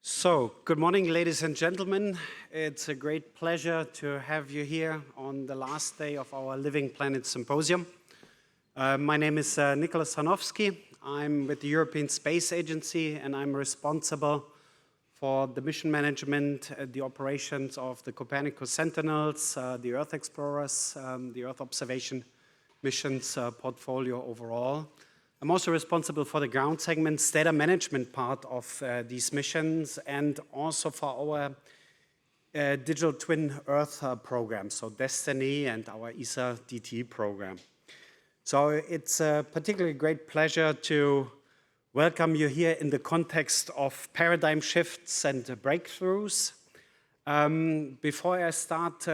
So, good morning, ladies and gentlemen. It's a great pleasure to have you here on the last day of our Living Planet Symposium. My name is Nicholas Hanowski. I'm with the European Space Agency, and I'm responsible for the mission management, the operations of the Copernicus Sentinels, the Earth Explorers, the Earth observation missions portfolio overall. I'm also responsible for the ground segments data management part of these missions, and also for our digital twin Earth program, so Destiny and our ESA DT program. So it's a particularly great pleasure to welcome you here in the context of paradigm shifts and breakthroughs. Before I start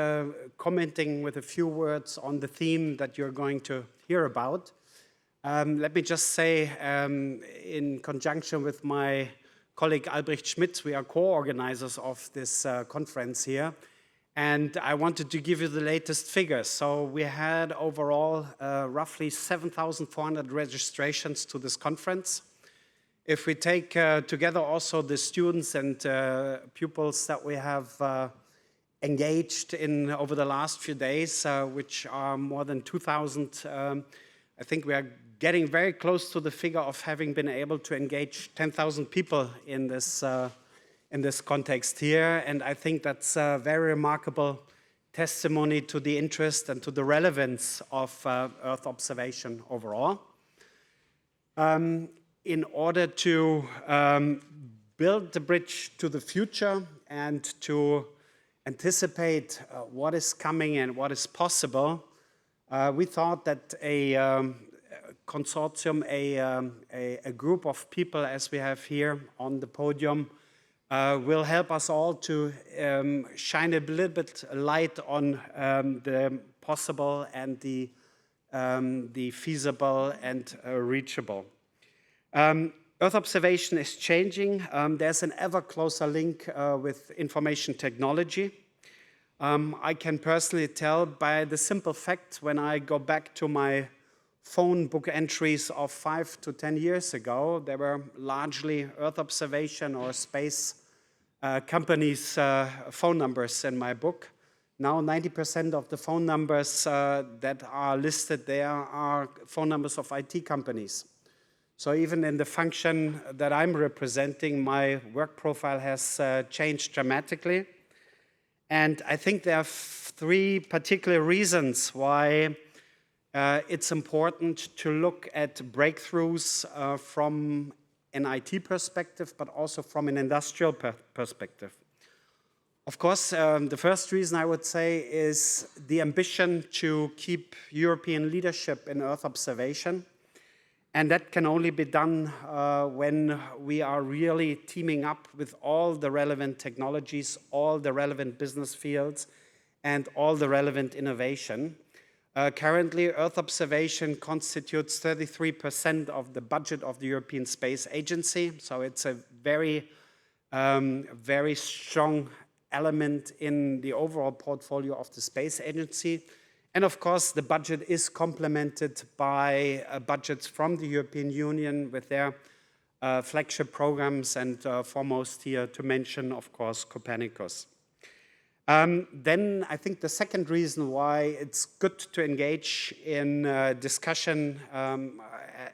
commenting with a few words on the theme that you're going to hear about, let me just say, in conjunction with my colleague Albrecht Schmidt, we are co-organizers of this conference here, and I wanted to give you the latest figures. So we had overall roughly 7,400 registrations to this conference. If we take together also the students and pupils that we have engaged in over the last few days, which are more than 2,000, I think we are getting very close to the figure of having been able to engage 10,000 people in this context here. And I think that's a very remarkable testimony to the interest and to the relevance of Earth observation overall. In order to build the bridge to the future and to anticipate what is coming and what is possible, we thought that a consortium, a group of people as we have here on the podium, will help us all to shine a little bit light on the possible and the feasible and reachable. Earth observation is changing. There's an ever closer link with information technology. I can personally tell by the simple fact when I go back to my phone book entries of 5 to 10 years ago, there were largely Earth observation or space companies' phone numbers in my book. Now 90% of the phone numbers that are listed there are phone numbers of IT companies. So even in the function that I'm representing, my work profile has changed dramatically. And I think there are three particular reasons why it's important to look at breakthroughs from an IT perspective, but also from an industrial perspective. Of course, the first reason I would say is the ambition to keep European leadership in Earth observation. And that can only be done when we are really teaming up with all the relevant technologies, all the relevant business fields, and all the relevant innovation. Currently, Earth observation constitutes 33% of the budget of the European Space Agency. So it's a very, very strong element in the overall portfolio of the Space Agency. And of course, the budget is complemented by budgets from the European Union with their flagship programs, and foremost here to mention, of course, Copernicus. Then I think the second reason why it's good to engage in discussion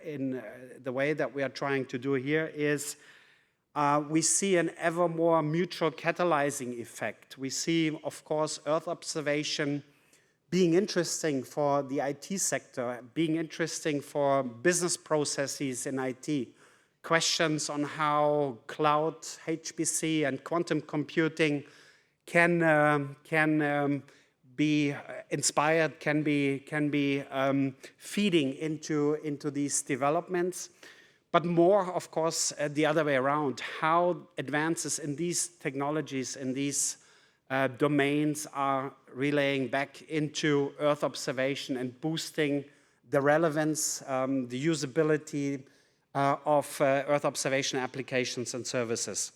in the way that we are trying to do here is we see an ever more mutual catalyzing effect. We see, of course, Earth observation being interesting for the IT sector, being interesting for business processes in IT, questions on how cloud, HPC, and quantum computing can be inspired, can be feeding into these developments. But more, of course, the other way around, how advances in these technologies, in these domains are relaying back into Earth observation and boosting the relevance, the usability of Earth observation applications and services.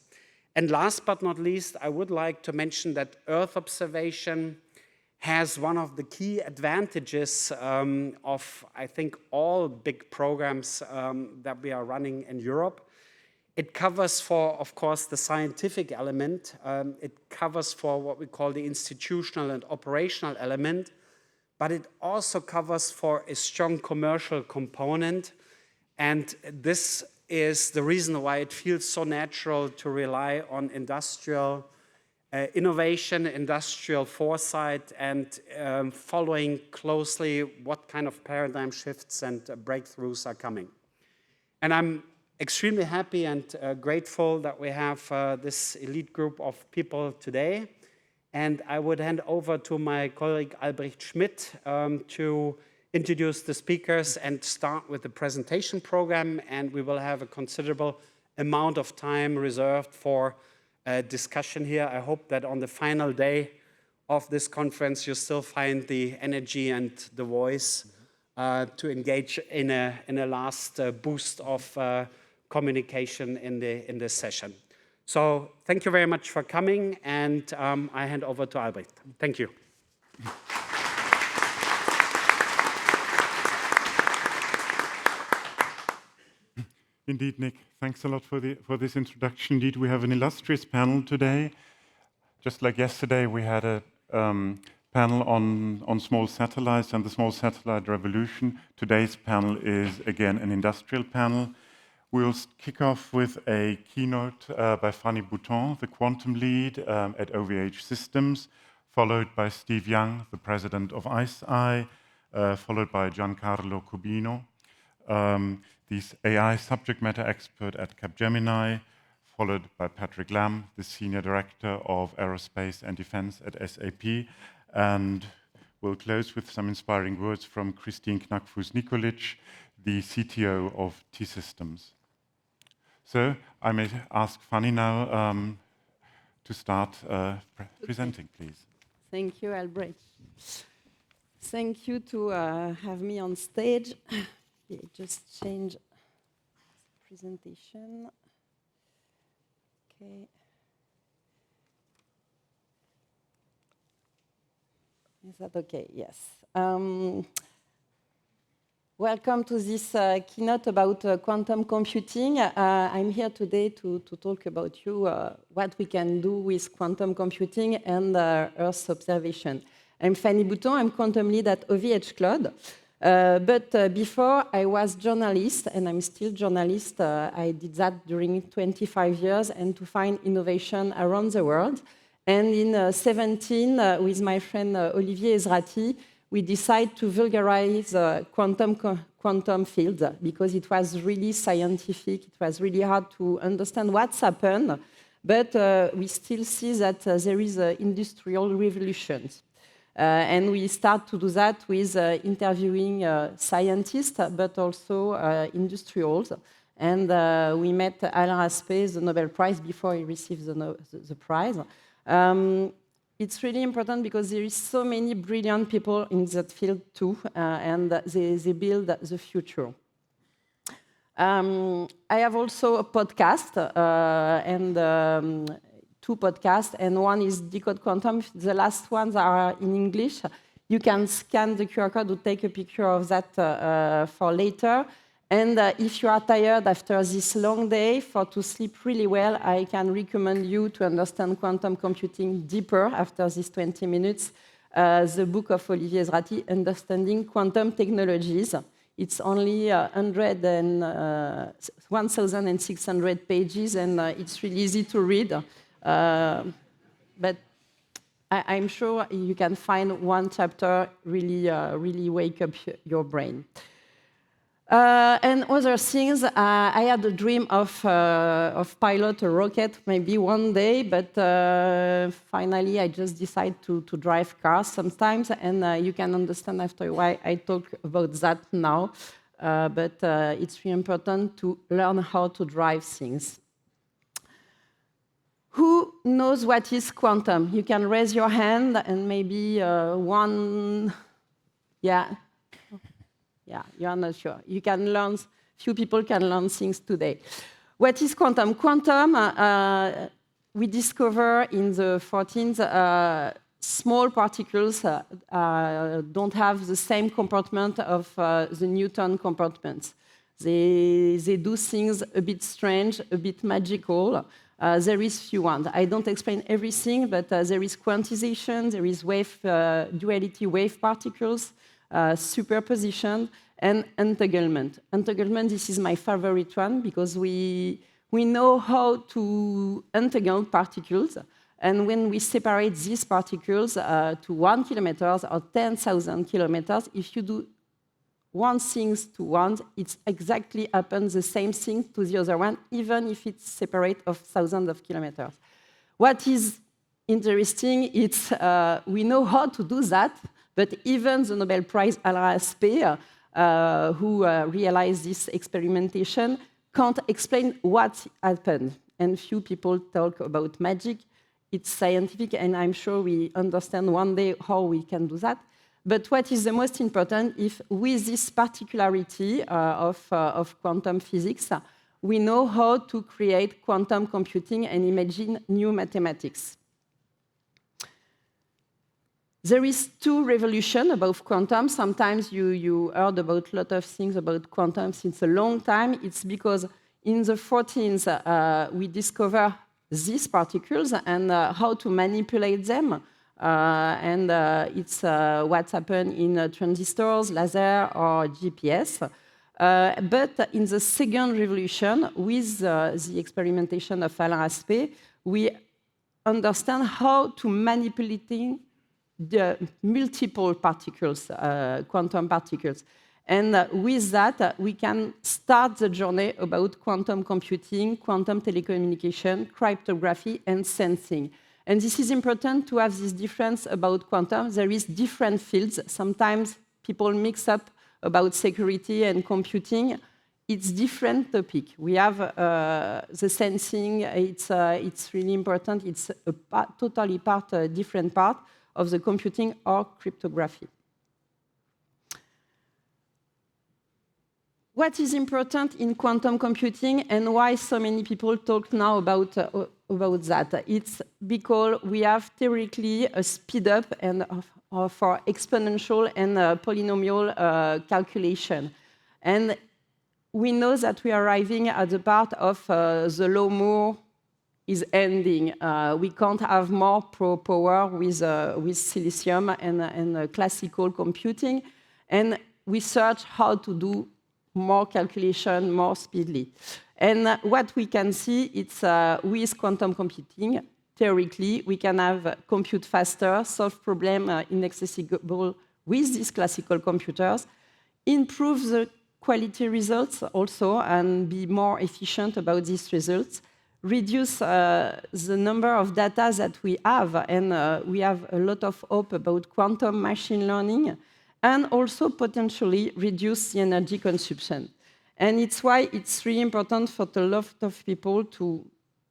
And last but not least, I would like to mention that Earth observation has one of the key advantages of, I think, all big programs that we are running in Europe, It covers for, of course, the scientific element. It covers for what we call the institutional and operational element, but it also covers for a strong commercial component. And this is the reason why it feels so natural to rely on industrial innovation, industrial foresight, and following closely what kind of paradigm shifts and breakthroughs are coming. And I'm extremely happy and grateful that we have this elite group of people today. And I would hand over to my colleague Albrecht Schmidt to introduce the speakers and start with the presentation program. And we will have a considerable amount of time reserved for discussion here. I hope that on the final day of this conference, you still find the energy and the voice to engage in a last boost of communication in this session. So thank you very much for coming, and I hand over to Albrecht. Thank you. Indeed, Nick. Thanks a lot for this introduction. Indeed, we have an illustrious panel today. Just like yesterday, we had a panel on small satellites and the small satellite revolution. Today's panel is, again, an industrial panel. We'll kick off with a keynote by Fanny Bouton, the quantum lead at OVH Systems, followed by Steve Young, the president of ICEYE, followed by Giancarlo Cobini, the AI subject matter expert at CapGemini, followed by Patrick Lamm, the senior director of aerospace and defense at SAP, and we'll close with some inspiring words from Christine Knackfuss-Nikolic, the CTO of T-Systems. So I may ask Fanny now to start presenting, please. Thank you, Albrecht. Thank you to have me on stage. Just change presentation. Okay. Is that okay? Yes. Welcome to this keynote about quantum computing. I'm here today to talk about you what we can do with quantum computing and Earth observation. I'm Fanny Bouton. I'm quantum lead at OVH Cloud. But before, I was journalist, and I'm still journalist. I did that during 25 years, and to find innovation around the world. And in 2017, with my friend Olivier Ezrati, we decided to vulgarize quantum field because it was really scientific. It was really hard to understand what's happened, but we still see that there is industrial revolutions. And we start to do that with interviewing scientists, but also industrials. And we met Alain Aspect, the Nobel Prize, before he received the prize. It's really important because there is so many brilliant people in that field too, and they build the future. I have also a podcast, and two podcasts, and one is Decode Quantum. The last ones are in English. You can scan the QR code to take a picture of that for later. And if you are tired after this long day, to sleep really well, I can recommend you to understand quantum computing deeper after these 20 minutes. The book of Olivier Ezrati, Understanding Quantum Technologies. It's only 1,600 pages, and it's really easy to read. But I'm sure you can find one chapter really wake up your brain. And other things, I had a dream of pilot a rocket maybe one day, but finally I just decided to drive cars sometimes, and you can understand after why I talk about that now. But it's really important to learn how to drive things. Who knows what is quantum? You can raise your hand and maybe one, yeah, you are not sure. You can learn, few people can learn things today. What is quantum? Quantum, we discover in the 14th, small particles don't have the same comportment of the Newton comportments. They do things a bit strange, a bit magical. There is few ones. I don't explain everything, but there is quantization, there is wave, duality wave particles, superposition, and entanglement. Entanglement, this is my favorite one, because we know how to entangle particles. And when we separate these particles to 1 kilometer or 10,000 kilometers, if you do one thing to one, it exactly happens the same thing to the other one, even if it's separate of thousands of kilometers. What is interesting, it's we know how to do that, but even the Nobel Prize ICEYE, who realized this experimentation, can't explain what happened. And few people talk about magic. It's scientific, and I'm sure we understand one day how we can do that. But what is the most important, if with this particularity of quantum physics, we know how to create quantum computing and imagine new mathematics. There is two revolutions about quantum. Sometimes you heard about a lot of things about quantum since a long time. It's because in the 14th, we discover these particles and how to manipulate them. It's what's happened in transistors, laser, or GPS. But in the second revolution, with the experimentation of ICEYE, we understand how to manipulate the multiple particles, quantum particles. And with that, we can start the journey about quantum computing, quantum telecommunication, cryptography, and sensing. And this is important to have this difference about quantum. There is different fields. Sometimes people mix up about security and computing. It's different topic. We have the sensing. It's really important. It's a totally different part of the computing or cryptography. What is important in quantum computing and why so many people talk now about that? It's because we have theoretically a speed up and for exponential and polynomial calculation. And we know that we are arriving at the part of the law Moore is ending. We can't have more power with silicium and classical computing. And we search how to do more calculation, more speedily. And what we can see, it's with quantum computing, theoretically, we can have compute faster, solve problems inaccessible with these classical computers, improve the quality results also, and be more efficient about these results, reduce the number of data that we have, and we have a lot of hope about quantum machine learning, and also potentially reduce the energy consumption. And it's why it's really important for a lot of people to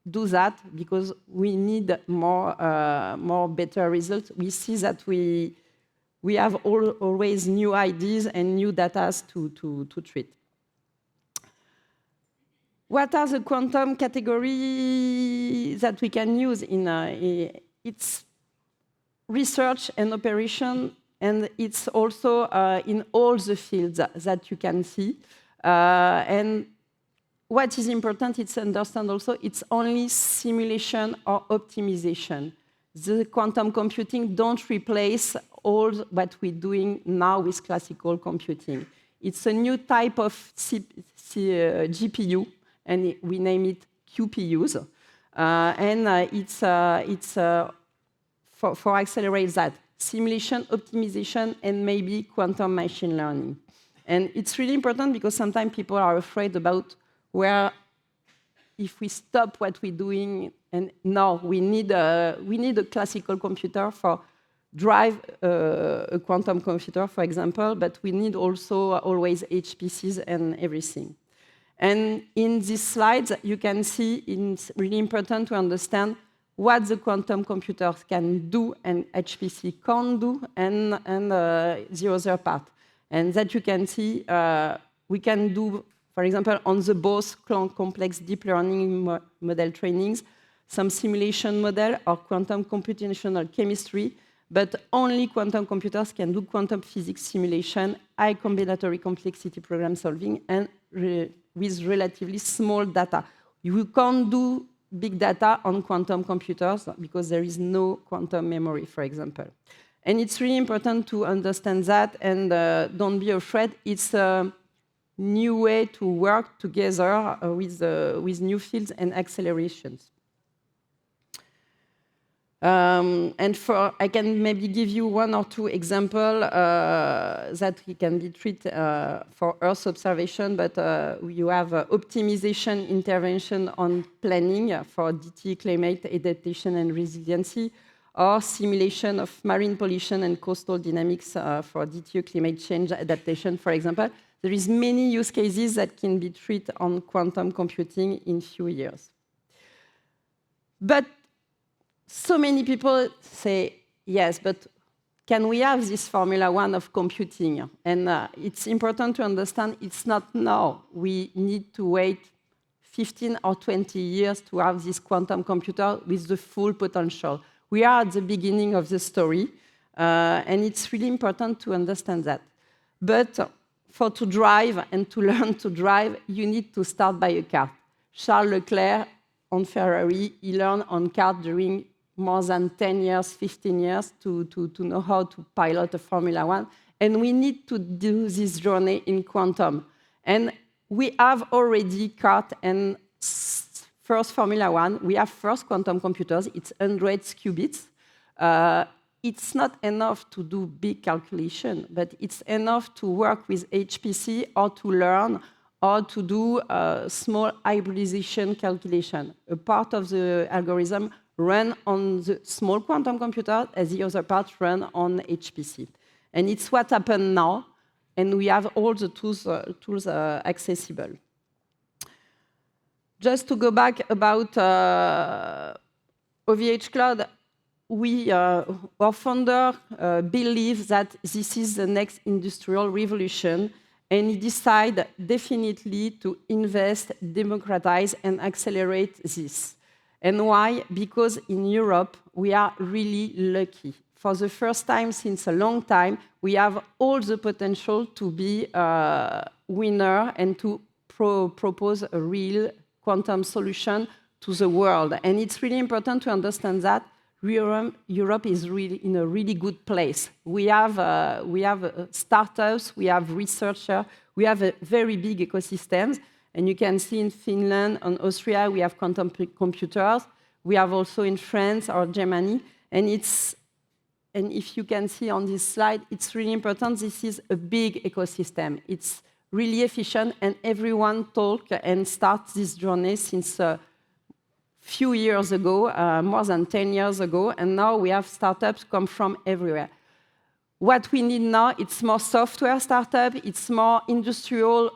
do that, because we need more better results. We see that we have always new ideas and new data to treat. What are the quantum categories that we can use in it's research and operation, and it's also in all the fields that you can see. And what is important is to understand also it's only simulation or optimization. The quantum computing don't replace all what we're doing now with classical computing. It's a new type of GPU, and we name it QPUs. It's for accelerate that. Simulation, optimization, and maybe quantum machine learning. And it's really important because sometimes people are afraid about where, if we stop what we're doing, and no, we need a classical computer for drive a quantum computer, for example, but we need also always HPCs and everything. And in these slides, you can see it's really important to understand what the quantum computers can do and HPC can't do, and the other part. And that you can see, we can do, for example, on the both complex deep learning model trainings, some simulation model or quantum computational chemistry, but only quantum computers can do quantum physics simulation, high combinatory complexity program solving, and with relatively small data. You can't do big data on quantum computers because there is no quantum memory, for example. And it's really important to understand that, and don't be afraid. It's a new way to work together with new fields and accelerations. And I can maybe give you one or two examples that we can be treated for Earth observation, but you have optimization intervention on planning for DT climate adaptation and resiliency, or simulation of marine pollution and coastal dynamics for DTU climate change adaptation, for example. There is many use cases that can be treated on quantum computing in few years. But so many people say, yes, but can we have this Formula One of computing? And it's important to understand it's not now. We need to wait 15 or 20 years to have this quantum computer with the full potential. We are at the beginning of the story, and it's really important to understand that. But to drive and to learn to drive, you need to start by a car. Charles Leclerc on Ferrari, he learned on car during more than 10 years, 15 years to know how to pilot a Formula One. And we need to do this journey in quantum. And we have already CART and first Formula One. We have first quantum computers. It's 100 qubits. It's not enough to do big calculation, but it's enough to work with HPC or to learn or to do small hybridization calculation. A part of the algorithm run on the small quantum computer, as the other part run on HPC. And it's what happened now, and we have all the tools accessible. Just to go back about OVH Cloud, our founder believes that this is the next industrial revolution, and he decided definitely to invest, democratize, and accelerate this. And why? Because in Europe, we are really lucky. For the first time since a long time, we have all the potential to be a winner and to propose a real quantum solution to the world. And it's really important to understand that Europe is really in a really good place. We have startups, we have researchers, we have a very big ecosystems. And you can see in Finland and Austria, we have quantum computers. We have also in France or Germany. And if you can see on this slide, it's really important. This is a big ecosystem. It's really efficient, and everyone talk and start this journey since a few years ago, more than 10 years ago. And now we have startups come from everywhere. What we need now, it's more software startup, it's more industrial,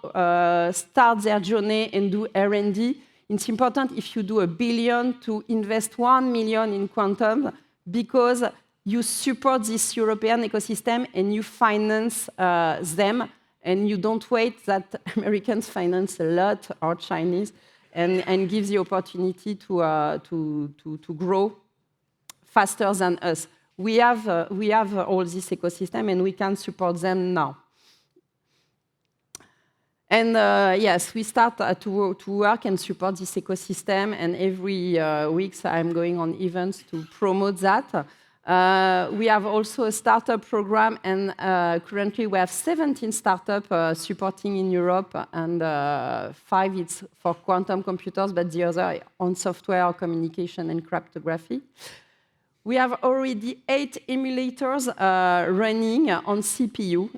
start their journey and do R&D. It's important if you do $1 billion to invest 1 million in quantum because you support this European ecosystem and you finance them, and you don't wait that Americans finance a lot or Chinese and give the opportunity to grow faster than us. We have all this ecosystem, and we can support them now. And yes, we start to work and support this ecosystem, and every week I'm going on events to promote that. We have also a startup program, and currently we have 17 startups supporting in Europe, and 5 it's for quantum computers, but the other on software, communication, and cryptography. We have already 8 emulators running on CPU.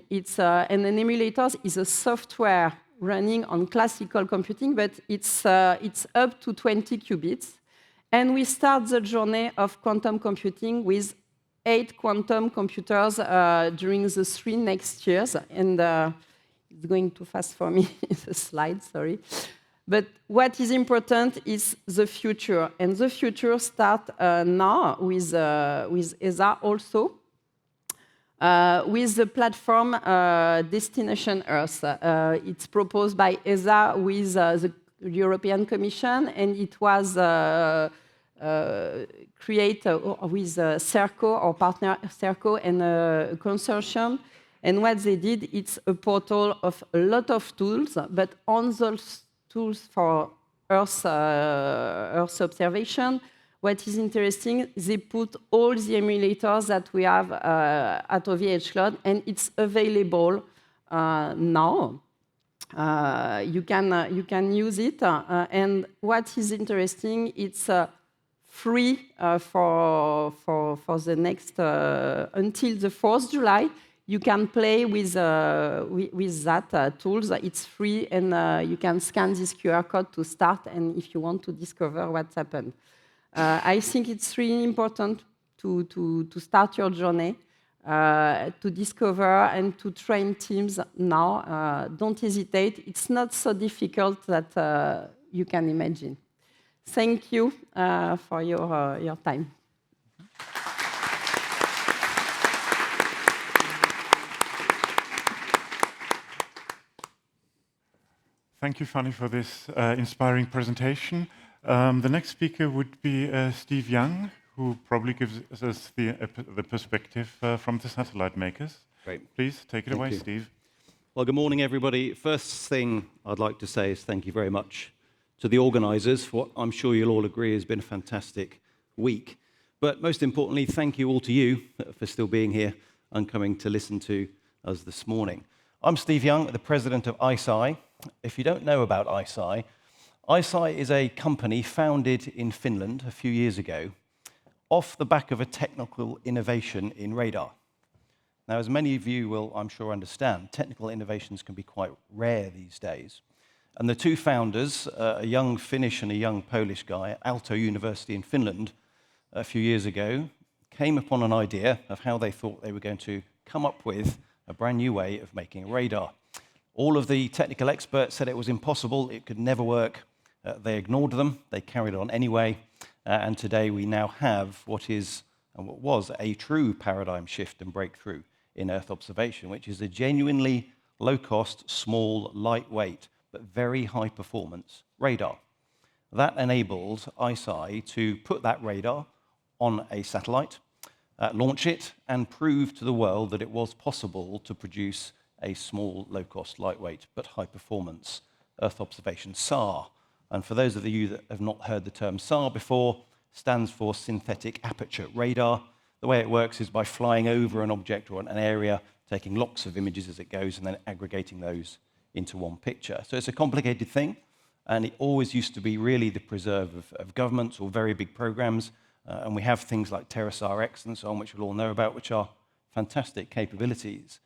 And an emulator is a software running on classical computing, but it's up to 20 qubits. And we start the journey of quantum computing with 8 quantum computers during the 3 next years. And it's going too fast for me, the slide, sorry. But what is important is the future. And the future starts now with ESA also, with the platform Destination Earth. It's proposed by ESA with the European Commission, and it was create with CERCO, our partner CERCO, and a consortium. And what they did, it's a portal of a lot of tools, but on those tools for Earth observation, what is interesting, they put all the emulators that we have at OVH Cloud, and it's available now. You can use it, and what is interesting, it's free for the next until the 4th July. You can play with that tools. It's free, and you can scan this QR code to start. And if you want to discover what's happened, I think it's really important to start your journey. To discover and to train teams now. Don't hesitate. It's not so difficult that you can imagine. Thank you for your time. Thank you, Fanny, for this inspiring presentation. The next speaker would be Steve Young, who probably gives us the perspective from the satellite makers. Great. Please take it away, Steve. Well, good morning, everybody. First thing I'd like to say is thank you very much to the organizers for what I'm sure you'll all agree has been a fantastic week. But most importantly, thank you all to you for still being here and coming to listen to us this morning. I'm Steve Young, the president of ICEYE. If you don't know about ICEYE, ICEYE is a company founded in Finland a few years ago off the back of a technical innovation in radar. Now, as many of you will, I'm sure, understand, technical innovations can be quite rare these days. And the two founders, a young Finnish and a young Polish guy at Aalto University in Finland a few years ago, came upon an idea of how they thought they were going to come up with a brand new way of making a radar. All of the technical experts said it was impossible, it could never work. They ignored them, they carried on anyway. And today we now have what is, and what was, a true paradigm shift and breakthrough in Earth observation, which is a genuinely low-cost, small, lightweight, but very high-performance radar. That enabled ICEYE to put that radar on a satellite, launch it, and prove to the world that it was possible to produce a small, low-cost, lightweight, but high-performance Earth observation SAR. And for those of you that have not heard the term SAR before, stands for synthetic aperture radar. The way it works is by flying over an object or an area, taking lots of images as it goes, and then aggregating those into one picture. So it's a complicated thing, and it always used to be really the preserve of governments or very big programs. And we have things like TerraSAR-X and so on, which we'll all know about, which are fantastic capabilities.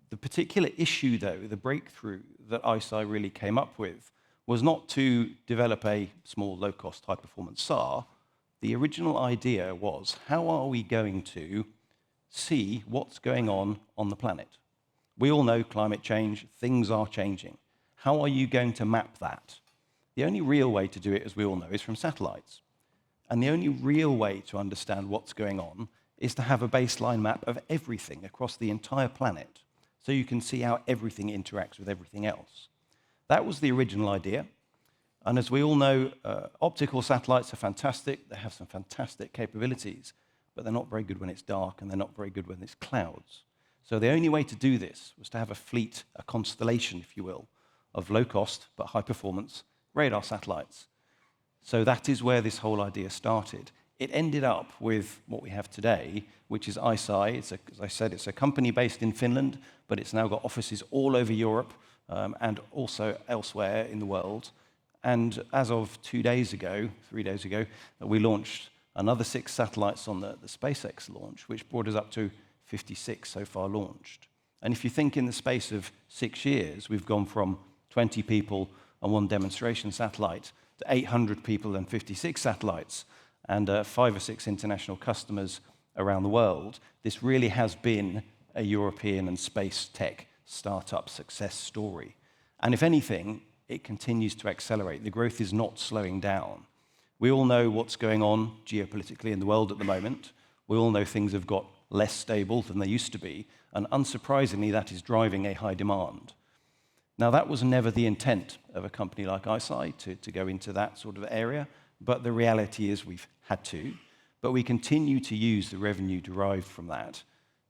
The particular issue, though, the breakthrough that ICEYE really came up with, was not to develop a small, low-cost, high-performance SAR. The original idea was, how are we going to see what's going on the planet? We all know climate change, things are changing. How are you going to map that? The only real way to do it, as we all know, is from satellites. And the only real way to understand what's going on is to have a baseline map of everything across the entire planet, so you can see how everything interacts with everything else. That was the original idea. And as we all know, optical satellites are fantastic. They have some fantastic capabilities, but they're not very good when it's dark, and they're not very good when it's clouds. So the only way to do this was to have a fleet, a constellation, if you will, of low-cost but high-performance radar satellites. So that is where this whole idea started. It ended up with what we have today, which is ICEYE. As I said, it's a company based in Finland, but it's now got offices all over Europe and also elsewhere in the world. And as of 3 days ago, we launched another 6 satellites on the SpaceX launch, which brought us up to 56 so far launched. And if you think in the space of 6 years, we've gone from 20 people and 1 demonstration satellite to 800 people and 56 satellites and 5 or 6 international customers around the world. This really has been a European and space tech startup success story. And if anything, it continues to accelerate. The growth is not slowing down. We all know what's going on geopolitically in the world at the moment. We all know things have got less stable than they used to be, and unsurprisingly, that is driving a high demand. Now, that was never the intent of a company like ICEYE to go into that sort of area, but the reality is we've had to. But we continue to use the revenue derived from that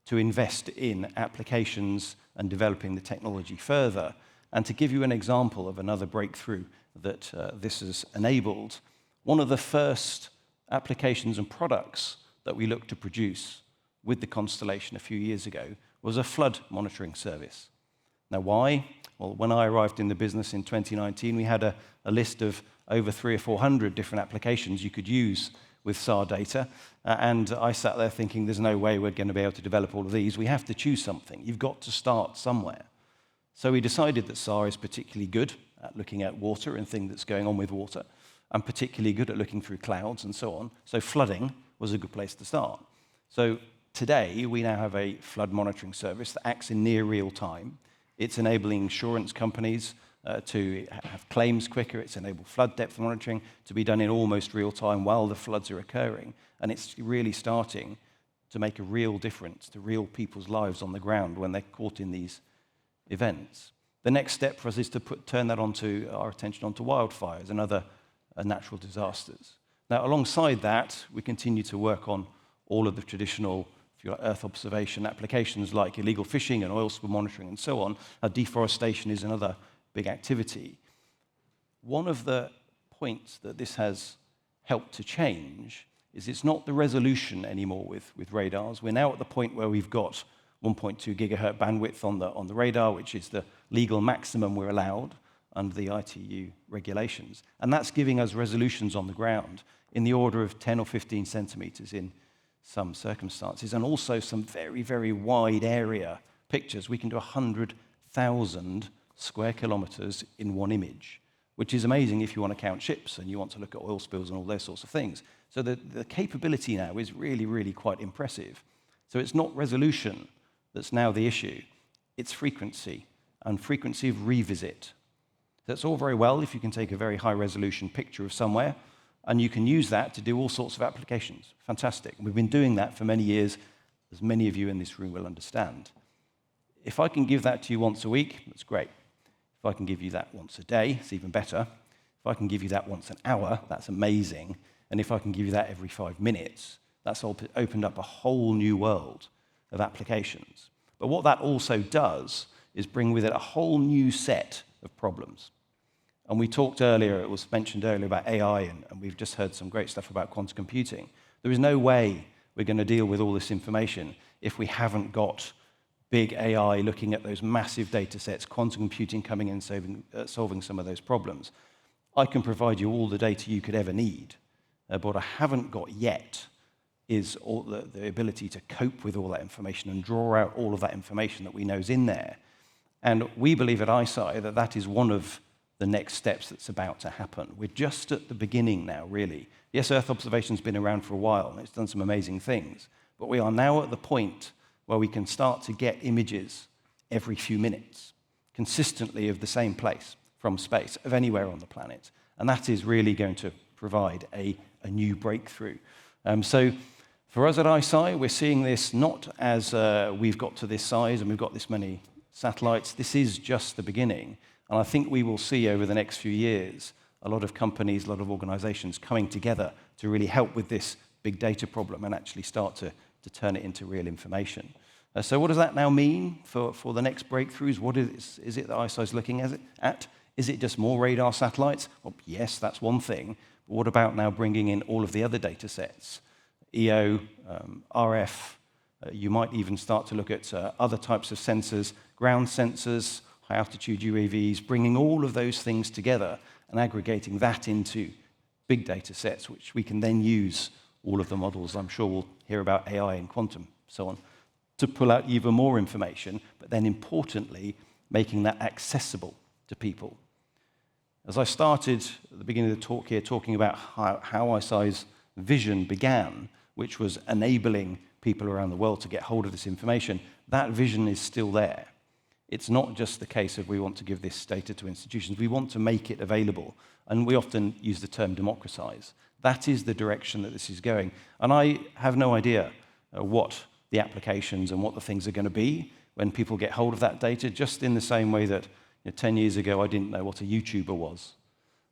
to invest in applications and developing the technology further. And to give you an example of another breakthrough that this has enabled, one of the first applications and products that we looked to produce with the constellation a few years ago was a flood monitoring service. Now, why? Well, when I arrived in the business in 2019, we had a list of over 300 or 400 different applications you could use with SAR data, and I sat there thinking, there's no way we're going to be able to develop all of these. We have to choose something. You've got to start somewhere. So we decided that SAR is particularly good at looking at water and things that's going on with water, and particularly good at looking through clouds and so on. So flooding was a good place to start. So today, we now have a flood monitoring service that acts in near real time. It's enabling insurance companies to have claims quicker. It's enabled flood depth monitoring to be done in almost real time while the floods are occurring. And it's really starting to make a real difference to real people's lives on the ground when they're caught in these events. The next step for us is to turn that our attention onto wildfires and other natural disasters. Now, alongside that, we continue to work on all of the traditional Earth observation applications like illegal fishing and oil spill monitoring and so on. Deforestation is another big activity. One of the points that this has helped to change is it's not the resolution anymore with radars. We're now at the point where we've got 1.2 gigahertz bandwidth on the radar, which is the legal maximum we're allowed under the ITU regulations. And that's giving us resolutions on the ground in the order of 10 or 15 centimeters in some circumstances, and also some very, very wide area pictures. We can do 100,000 square kilometers in one image, which is amazing if you want to count ships and you want to look at oil spills and all those sorts of things. So the capability now is really, really quite impressive. So it's not resolution that's now the issue, it's frequency, and frequency of revisit. That's all very well if you can take a very high-resolution picture of somewhere, and you can use that to do all sorts of applications. Fantastic. We've been doing that for many years, as many of you in this room will understand. If I can give that to you once a week, that's great. If I can give you that once a day, it's even better. If I can give you that once an hour, that's amazing. And if I can give you that every 5 minutes, that's opened up a whole new world of applications. But what that also does is bring with it a whole new set of problems. And we talked earlier, it was mentioned earlier about AI, and we've just heard some great stuff about quantum computing. There is no way we're going to deal with all this information if we haven't got big AI looking at those massive data sets, quantum computing coming in and solving some of those problems. I can provide you all the data you could ever need, but what I haven't got yet is all the ability to cope with all that information and draw out all of that information that we know is in there. And we believe at ICEYE that that is one of the next steps that's about to happen. We're just at the beginning now, really. Yes, Earth observation's been around for a while, and it's done some amazing things, but we are now at the point where we can start to get images every few minutes, consistently of the same place from space, of anywhere on the planet. And that is really going to provide a new breakthrough. So for us at ICEYE, we're seeing this not as we've got to this size and we've got this many satellites. This is just the beginning. And I think we will see over the next few years a lot of companies, a lot of organizations coming together to really help with this big data problem and actually start to turn it into real information. So what does that now mean for the next breakthroughs? What is it that ICEYE is looking at? Is it just more radar satellites? Well, yes, that's one thing. But what about now bringing in all of the other data sets? EO, RF, you might even start to look at other types of sensors, ground sensors, high-altitude UAVs, bringing all of those things together and aggregating that into big data sets, which we can then use all of the models. I'm sure we'll hear about AI and quantum, so on, to pull out even more information, but then importantly, making that accessible to people. As I started at the beginning of the talk here talking about how ICEYE's vision began, which was enabling people around the world to get hold of this information, that vision is still there. It's not just the case of we want to give this data to institutions, we want to make it available. And we often use the term democratize. That is the direction that this is going. And I have no idea what the applications and what the things are going to be when people get hold of that data, just in the same way that 10 years ago I didn't know what a YouTuber was.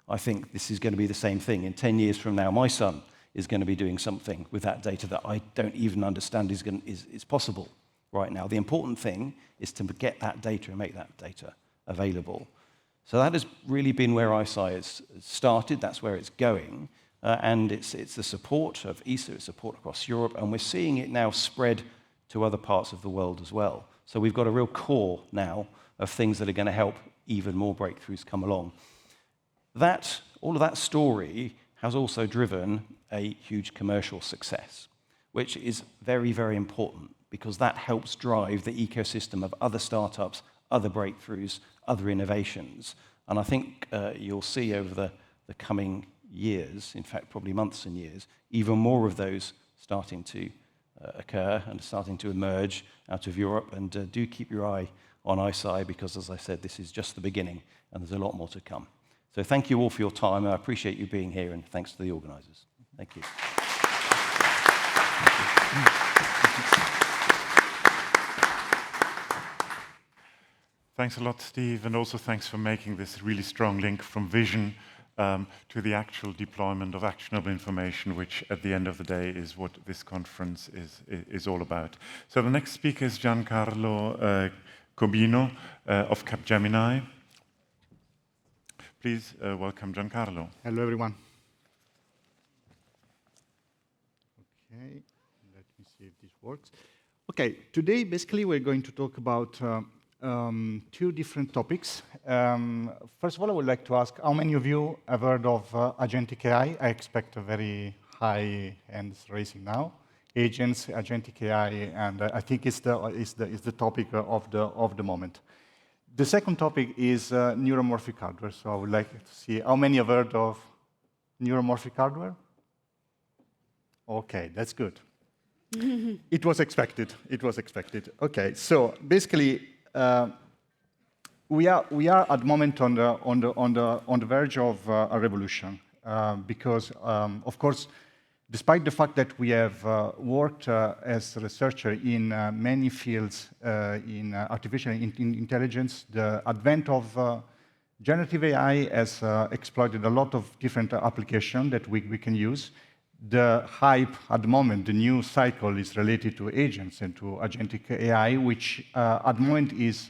I think this is going to be the same thing. In 10 years from now, my son is going to be doing something with that data that I don't even understand is possible right now. The important thing is to get that data and make that data available. So that has really been where ICEYE has started. That's where it's going. And it's the support of ICEYE, it's support across Europe, and we're seeing it now spread to other parts of the world as well. So we've got a real core now of things that are going to help even more breakthroughs come along. All of that story has also driven a huge commercial success, which is very, very important because that helps drive the ecosystem of other startups, other breakthroughs, other innovations. And I think you'll see over the coming years, in fact, probably months and years, even more of those starting to occur and starting to emerge out of Europe. And do keep your eye on ICEYE because, as I said, this is just the beginning and there's a lot more to come. So thank you all for your time. I appreciate you being here, and thanks to the organisers. Thank you. Thanks a lot, Steve, and also thanks for making this really strong link from vision to the actual deployment of actionable information, which at the end of the day is what this conference is all about. So the next speaker is Giancarlo Cobini of CapGemini. Please welcome Giancarlo. Hello, everyone. Okay, let me see if this works. Okay, today basically we're going to talk about two different topics. First of all, I would like to ask how many of you have heard of agentic AI? I expect a very high hands raising now. Agents, agentic AI, and I think it's the topic of the moment. The second topic is neuromorphic hardware. So I would like to see how many have heard of neuromorphic hardware? Okay, that's good. It was expected. It was expected. Okay, so basically, we are at the moment on the verge of a revolution because, of course, despite the fact that we have worked as a researcher in many fields in artificial intelligence, the advent of generative AI has exploited a lot of different applications that we can use. The hype at the moment, the new cycle is related to agents and to agentic AI, which at the moment is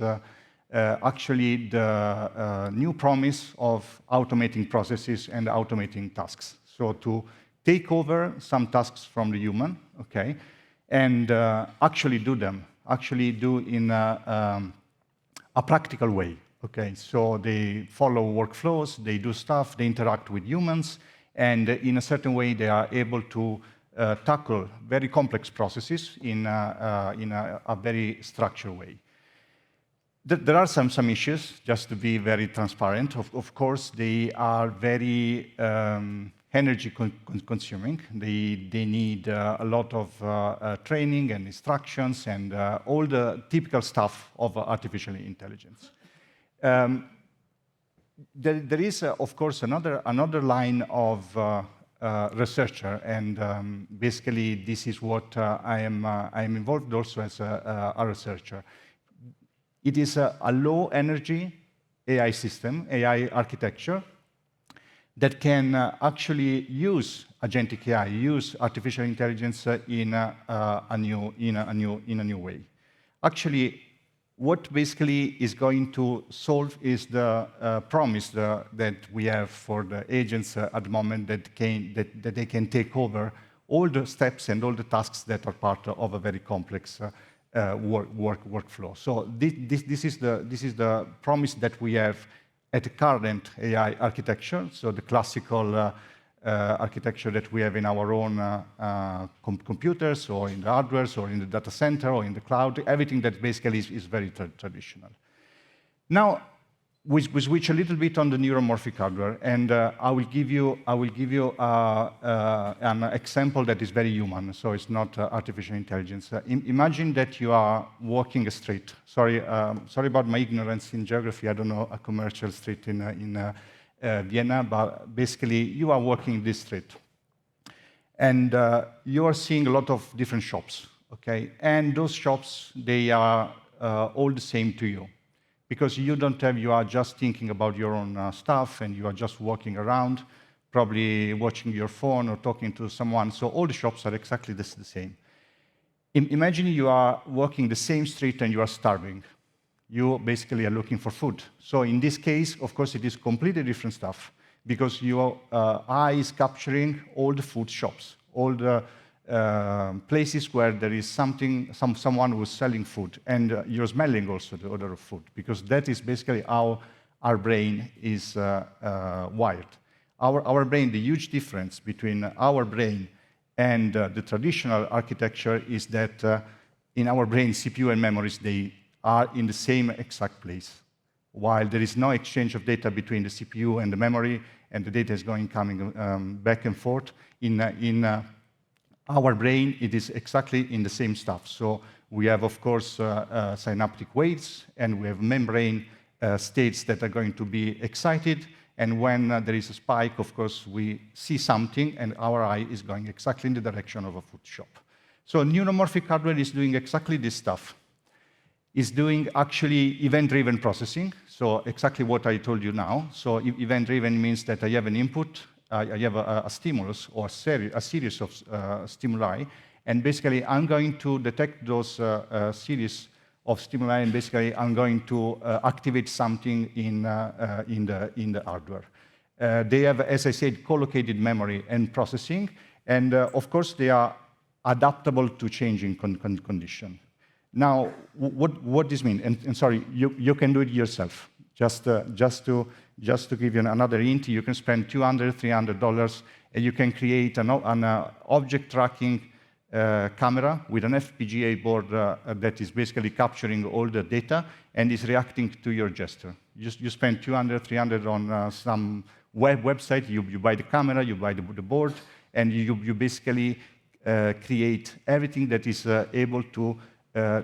actually the new promise of automating processes and automating tasks. So to take over some tasks from the human, okay, and actually do in a practical way, okay. So they follow workflows, they do stuff, they interact with humans, and in a certain way they are able to tackle very complex processes in a very structured way. There are some issues, just to be very transparent. Of course, they are very energy consuming. They need a lot of training and instructions and all the typical stuff of artificial intelligence. There is, of course, another line of researcher, and basically this is what I am involved also as a researcher. It is a low-energy AI system, AI architecture, that can actually use agentic AI, use artificial intelligence in a new way. Actually, what basically is going to solve is the promise that we have for the agents at the moment that they can take over all the steps and all the tasks that are part of a very complex workflow. So this is the promise that we have at the current AI architecture, so the classical architecture that we have in our own computers or in the hardware or in the data center or in the cloud, everything that basically is very traditional. Now, we switch a little bit on the neuromorphic hardware, and I will give you an example that is very human, so it's not artificial intelligence. Imagine that you are walking a street. Sorry about my ignorance in geography. I don't know a commercial street in Vienna, but basically you are walking this street, and you are seeing a lot of different shops. Okay, and those shops, they are all the same to you. because you are just thinking about your own stuff, and you are just walking around, probably watching your phone or talking to someone. So all the shops are exactly the same. Imagine you are walking the same street and you are starving. You basically are looking for food. So in this case, of course, it is completely different stuff, because your eye is capturing all the food shops, all the places where there is someone who's selling food, and you're smelling also the odor of food, because that is basically how our brain is wired. Our brain, the huge difference between our brain and the traditional architecture is that in our brain, CPU and memories, they are in the same exact place. While there is no exchange of data between the CPU and the memory, and the data is coming back and forth, in our brain, it is exactly in the same stuff. So we have, of course, synaptic waves, and we have membrane states that are going to be excited. And when there is a spike, of course, we see something, and our eye is going exactly in the direction of a food shop. So neuromorphic hardware is doing exactly this stuff. It's doing actually event-driven processing, so exactly what I told you now. So event-driven means that I have an input, I have a stimulus or a series of stimuli, and basically I'm going to detect those series of stimuli, and basically I'm going to activate something in the hardware. They have, as I said, collocated memory and processing, and of course they are adaptable to changing condition. Now, what this means, and sorry, you can do it yourself. Just to give you another hint, you can spend $200, $300, and you can create an object tracking camera with an FPGA board that is basically capturing all the data and is reacting to your gesture. You spend $200, $300 on some website, you buy the camera, you buy the board, and you basically create everything that is able to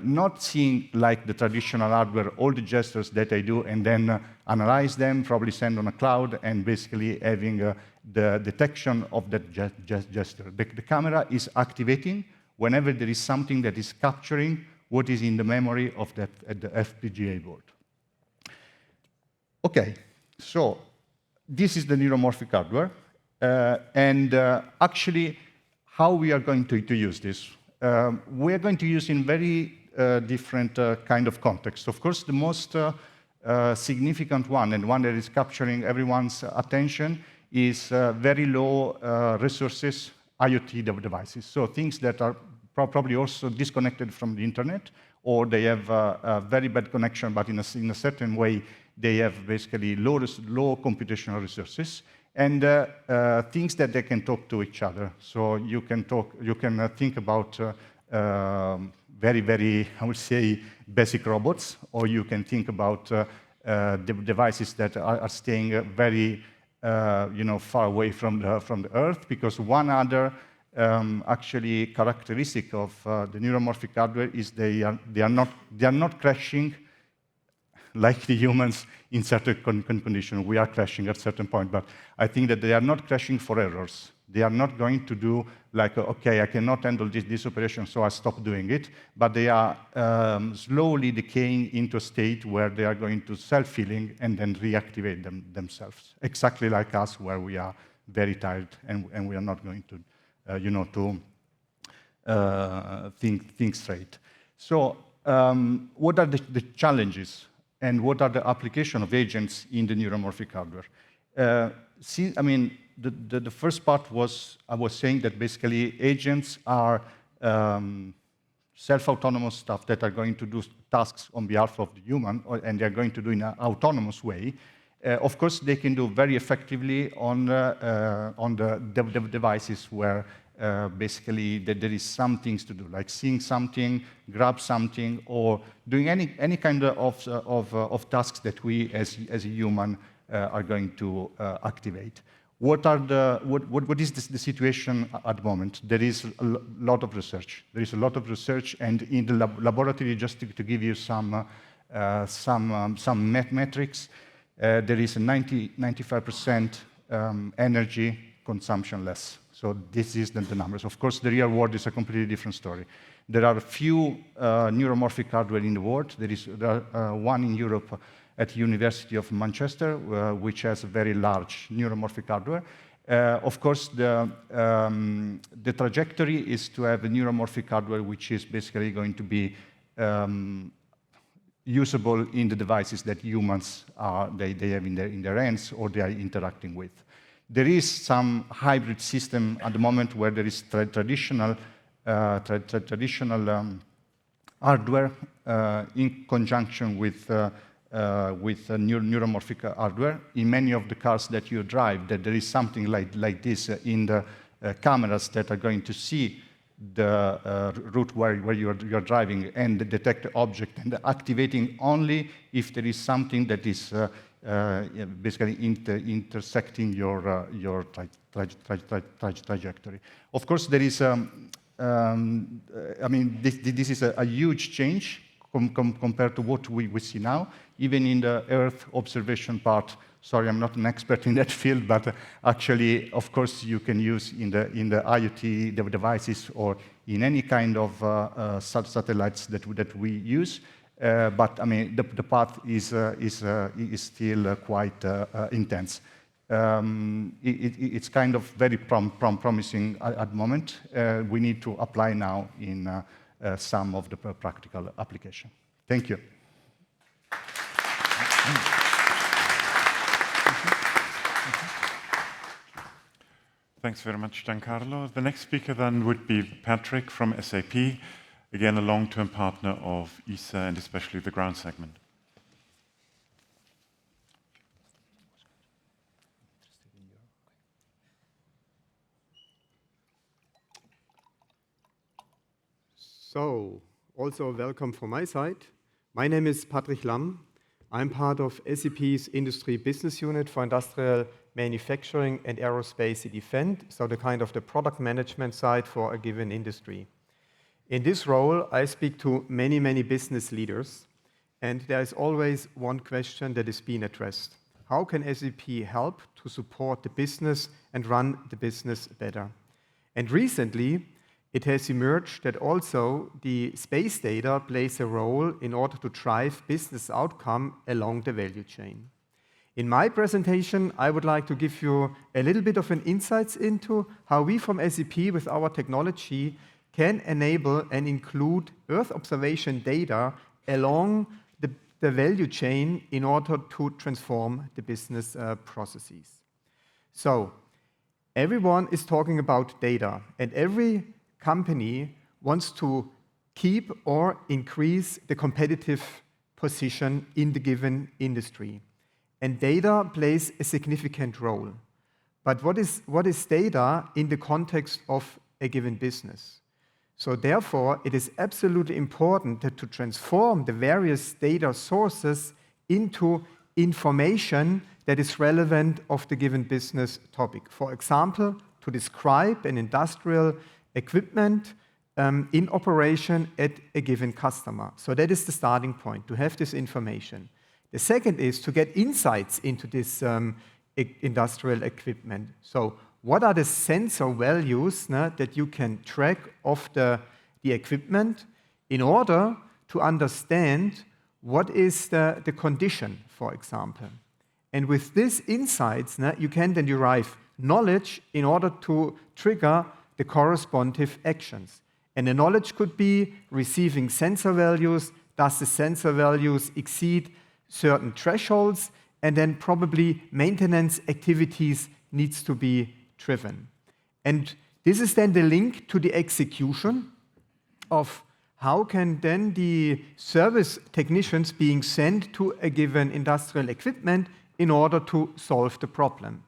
not seeing like the traditional hardware, all the gestures that I do, and then analyze them, probably send on a cloud, and basically having the detection of that gesture. The camera is activating whenever there is something that is capturing what is in the memory of the FPGA board. Okay, so this is the neuromorphic hardware, and actually how we are going to use this. We are going to use in very different kind of contexts. Of course, the most significant one, and one that is capturing everyone's attention, is very low resources IoT devices. So things that are probably also disconnected from the internet, or they have a very bad connection, but in a certain way, they have basically low computational resources, and things that they can talk to each other. So you can think about very, very, I would say, basic robots, or you can think about devices that are staying very, far away from the Earth, because one other actually characteristic of the neuromorphic hardware is they are not crashing like the humans in certain conditions. We are crashing at a certain point, but I think that they are not crashing for errors. They are not going to do like, okay, I cannot handle this operation, so I stop doing it, but they are slowly decaying into a state where they are going to self-healing and then reactivate themselves, exactly like us, where we are very tired and we are not going to, think straight. So what are the challenges? And what are the application of agents in the neuromorphic hardware? The first part was, I was saying that basically agents are self-autonomous stuff that are going to do tasks on behalf of the human, and they're going to do in an autonomous way. Of course, they can do very effectively on the devices where basically there is some things to do, like seeing something, grab something, or doing any kind of tasks that we as a human are going to activate. What is the situation at the moment? There is a lot of research. There is a lot of research, and in the laboratory, just to give you some metrics, there is a 95% energy consumption less. So this is the numbers. Of course, the real world is a completely different story. There are a few neuromorphic hardware in the world. There is one in Europe at the University of Manchester, which has a very large neuromorphic hardware. Of course, the trajectory is to have a neuromorphic hardware which is basically going to be usable in the devices that humans they have in their hands or they are interacting with. There is some hybrid system at the moment where there is traditional hardware in conjunction with neuromorphic hardware. In many of the cars that you drive, that there is something like this in the cameras that are going to see the route where you're driving and detect the object and activating only if there is something that is basically intersecting your trajectory. Of course, there is, I mean, this is a huge change compared to what we see now, even in the Earth observation part. Sorry, I'm not an expert in that field, but actually, of course, you can use in the IoT devices or in any kind of satellites that we use. But I mean, the path is still quite intense. It's kind of very promising at the moment. We need to apply now in some of the practical application. Thank you. Thanks very much, Giancarlo. The next speaker then would be Patrick from SAP, again a long-term partner of ICEYE and especially the ground segment. So, also welcome from my side. My name is Patrick Lamm. I'm part of SAP's Industry Business Unit for Industrial Manufacturing and Aerospace Defense, so the kind of the product management side for a given industry. In this role, I speak to many, many business leaders, and there is always one question that is being addressed. How can SAP help to support the business and run the business better? And recently, it has emerged that also the space data plays a role in order to drive business outcome along the value chain. In my presentation, I would like to give you a little bit of an insights into how we from SAP with our technology can enable and include Earth observation data along the value chain in order to transform the business processes. So, everyone is talking about data, and every company wants to keep or increase the competitive position in the given industry. And data plays a significant role. But what is data in the context of a given business? So therefore, it is absolutely important to transform the various data sources into information that is relevant of the given business topic. For example, to describe an industrial equipment in operation at a given customer. So that is the starting point, to have this information. The second is to get insights into this industrial equipment. So what are the sensor values that you can track of the equipment in order to understand what is the condition, for example. And with these insights, you can then derive knowledge in order to trigger the corresponding actions. And the knowledge could be receiving sensor values, does the sensor values exceed certain thresholds, and then probably maintenance activities needs to be driven. And this is then the link to the execution of how can then the service technicians being sent to a given industrial equipment in order to solve the problem.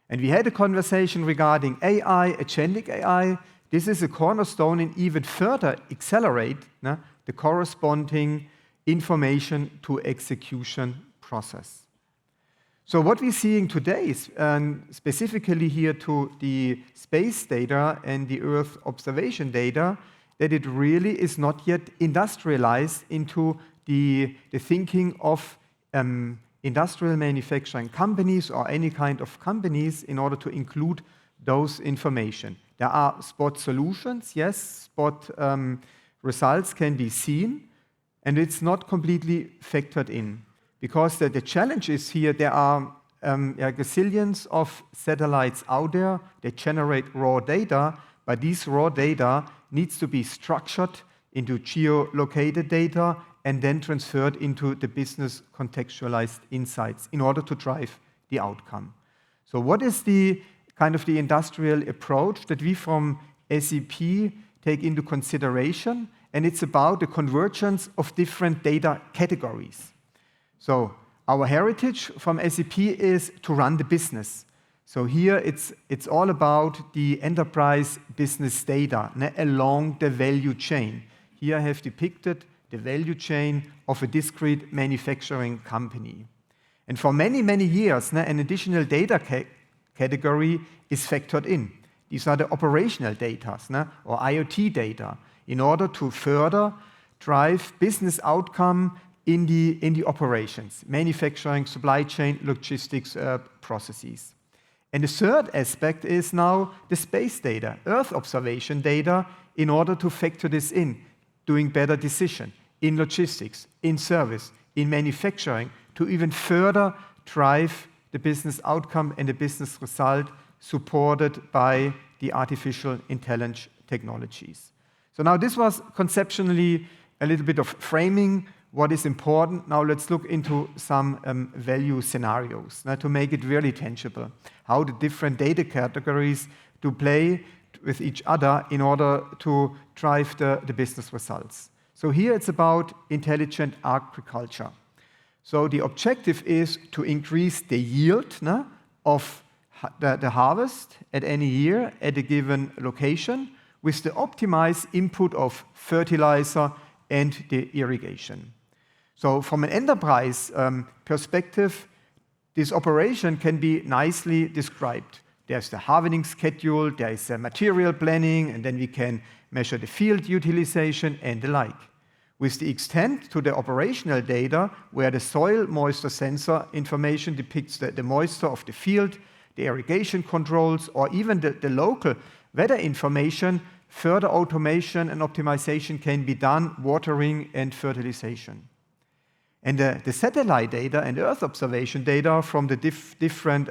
And we had a conversation regarding AI, agentic AI. This is a cornerstone in even further accelerate the corresponding information to execution process. So what we're seeing today is, specifically here to the space data and the Earth observation data, that it really is not yet industrialized into the thinking of industrial manufacturing companies or any kind of companies in order to include those information. There are spot solutions, yes, spot results can be seen, and it's not completely factored in. Because the challenge is here, there are gazillions of satellites out there that generate raw data, but these raw data needs to be structured into geolocated data and then transferred into the business contextualized insights in order to drive the outcome. So what is the kind of the industrial approach that we from SAP take into consideration? And it's about the convergence of different data categories. So our heritage from SAP is to run the business. So here it's all about the enterprise business data along the value chain. Here I have depicted the value chain of a discrete manufacturing company. And for many, many years, an additional data category is factored in. These are the operational data or IoT data in order to further drive business outcome in the operations, manufacturing, supply chain, logistics processes. And the third aspect is now the space data, Earth observation data, in order to factor this in, doing better decision in logistics, in service, in manufacturing, to even further drive the business outcome and the business result supported by the artificial intelligence technologies. So now this was conceptually a little bit of framing what is important. Now let's look into some value scenarios to make it really tangible, how the different data categories do play with each other in order to drive the business results. So here it's about intelligent agriculture. So the objective is to increase the yield of the harvest at any year at a given location with the optimized input of fertilizer and the irrigation. So from an enterprise perspective, this operation can be nicely described. There's the harvesting schedule, there is a material planning, and then we can measure the field utilization and the like. With the extent to the operational data, where the soil moisture sensor information depicts the moisture of the field, the irrigation controls, or even the local weather information, further automation and optimization can be done, watering and fertilization. And the satellite data and Earth observation data from the different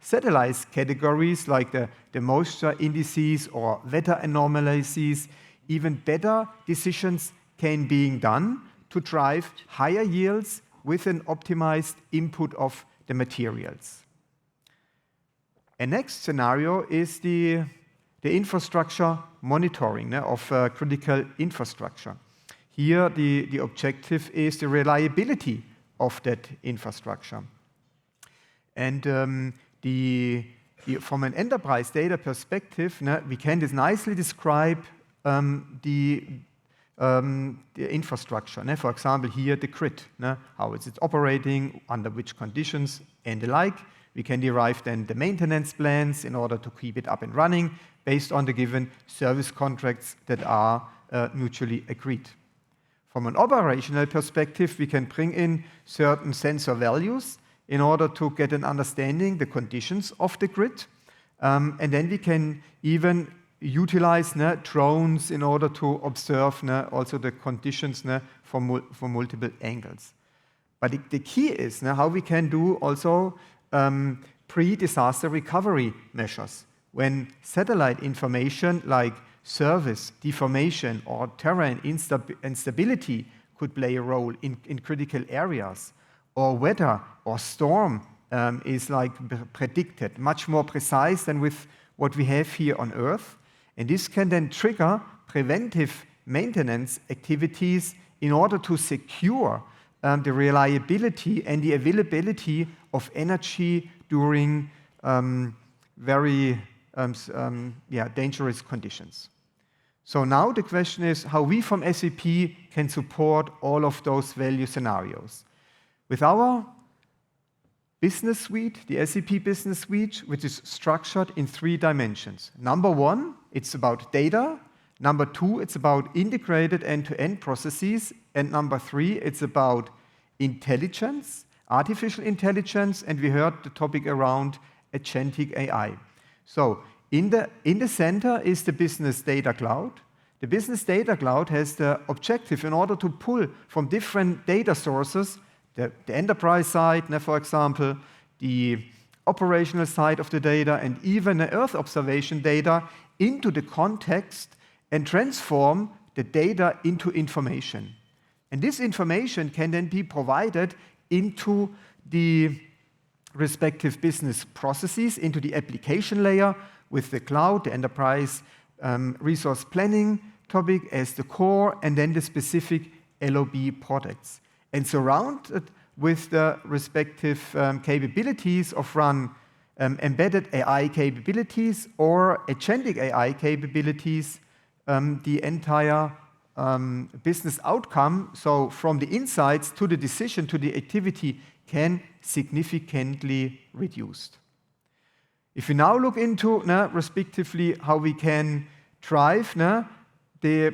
satellite categories, like the moisture indices or weather anomalies, even better decisions can be done to drive higher yields with an optimized input of the materials. A next scenario is the infrastructure monitoring of critical infrastructure. Here, the objective is the reliability of that infrastructure. And from an enterprise data perspective, we can nicely describe the infrastructure. For example, here the grid, how is it operating, under which conditions, and the like. We can derive then the maintenance plans in order to keep it up and running based on the given service contracts that are mutually agreed. From an operational perspective, we can bring in certain sensor values in order to get an understanding the conditions of the grid. And then we can even utilize drones in order to observe also the conditions from multiple angles. But the key is how we can do also pre-disaster recovery measures. When satellite information like service, deformation, or terrain instability could play a role in critical areas, or weather or storm is like predicted, much more precise than with what we have here on Earth. And this can then trigger preventive maintenance activities in order to secure the reliability and the availability of energy during very dangerous conditions. So now the question is how we from SAP can support all of those value scenarios. With our business suite, the SAP Business Suite, which is structured in 3 dimensions. Number 1, it's about data. Number 2, it's about integrated end-to-end processes. And number 3, it's about intelligence, artificial intelligence, and we heard the topic around agentic AI. So in the center is the business data cloud. The business data cloud has the objective in order to pull from different data sources, the enterprise side, for example, the operational side of the data, and even the Earth observation data into the context and transform the data into information. And this information can then be provided into the respective business processes, into the application layer with the cloud, the enterprise resource planning topic as the core, and then the specific LOB products. And surrounded with the respective capabilities of run embedded AI capabilities or agentic AI capabilities, the entire business outcome, so from the insights to the decision to the activity, can significantly reduced. If we now look into, respectively, how we can drive the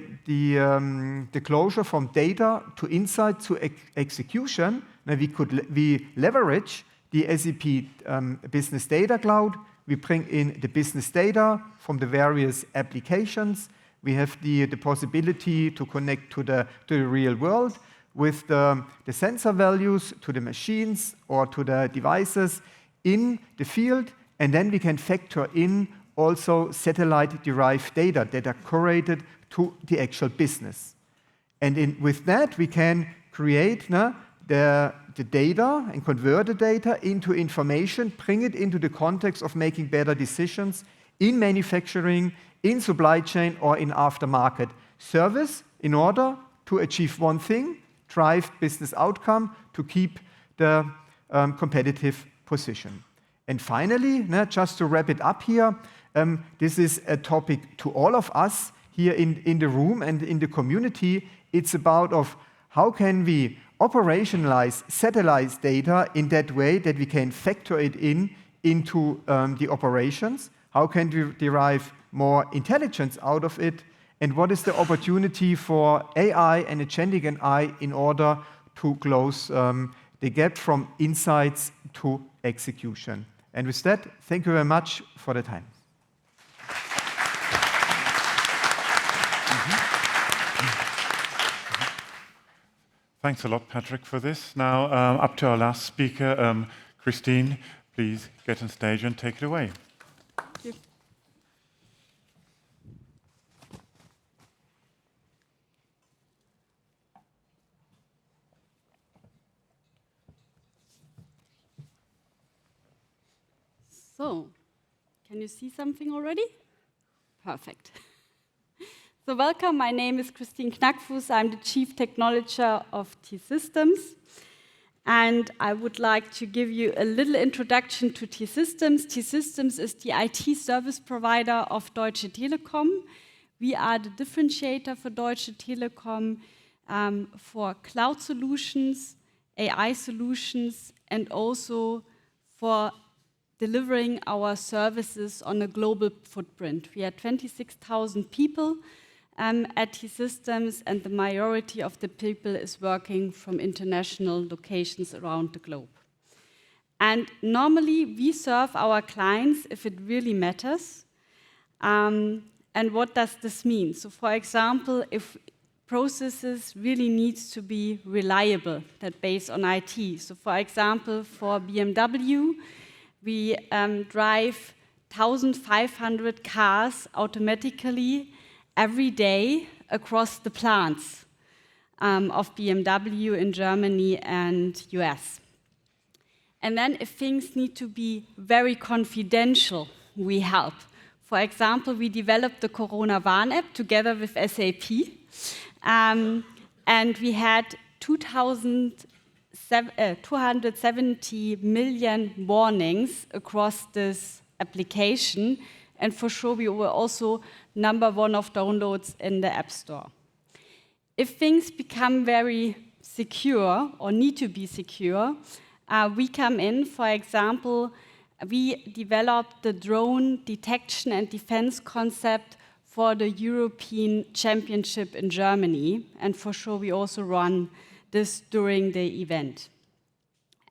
closure from data to insight to execution, we leverage the SAP Business Data Cloud. We bring in the business data from the various applications. We have the possibility to connect to the real world with the sensor values to the machines or to the devices in the field, and then we can factor in also satellite-derived data that are correlated to the actual business. And with that, we can create the data and convert the data into information, bring it into the context of making better decisions in manufacturing, in supply chain, or in aftermarket service in order to achieve one thing, drive business outcome to keep the competitive position. And finally, just to wrap it up here, this is a topic to all of us here in the room and in the community. It's about how can we operationalize satellite data in that way that we can factor it into the operations? How can we derive more intelligence out of it? And what is the opportunity for AI and agentic AI in order to close the gap from insights to execution? And with that, thank you very much for the time. Thanks a lot, Patrick, for this. Now, up to our last speaker, Christine, please get on stage and take it away. Thank you. So, can you see something already? Perfect. So welcome, my name is Christine Knackfuss. I'm the Chief Technologist of T-Systems. And I would like to give you a little introduction to T-Systems. T-Systems is the IT service provider of Deutsche Telekom. We are the differentiator for Deutsche Telekom for cloud solutions, AI solutions, and also for delivering our services on a global footprint. We are 26,000 people at T-Systems, and the majority of the people is working from international locations around the globe. And normally, we serve our clients if it really matters. And what does this mean? So for example, if processes really needs to be reliable, that based on IT. So for example, for BMW, we drive 1,500 cars automatically every day across the plants of BMW in Germany and US. And then if things need to be very confidential, we help. For example, we developed the Corona Warn app together with SAP. And we had 270 million warnings across this application. And for sure, we were also #1 of downloads in the App Store. If things become very secure or need to be secure, we come in. For example, we developed the drone detection and defense concept for the European Championship in Germany. And for sure, we also run this during the event.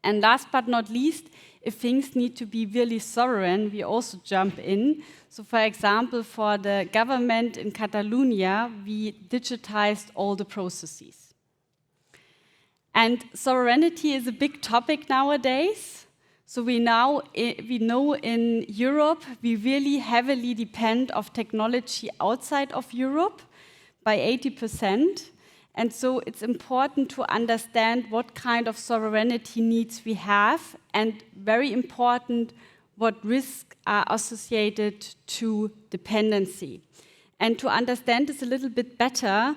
And last but not least, if things need to be really sovereign, we also jump in. So for example, for the government in Catalonia, we digitized all the processes. And sovereignty is a big topic nowadays. So we know in Europe, we really heavily depend on technology outside of Europe by 80%. And so it's important to understand what kind of sovereignty needs we have, and very important, what risks are associated to dependency. And to understand this a little bit better,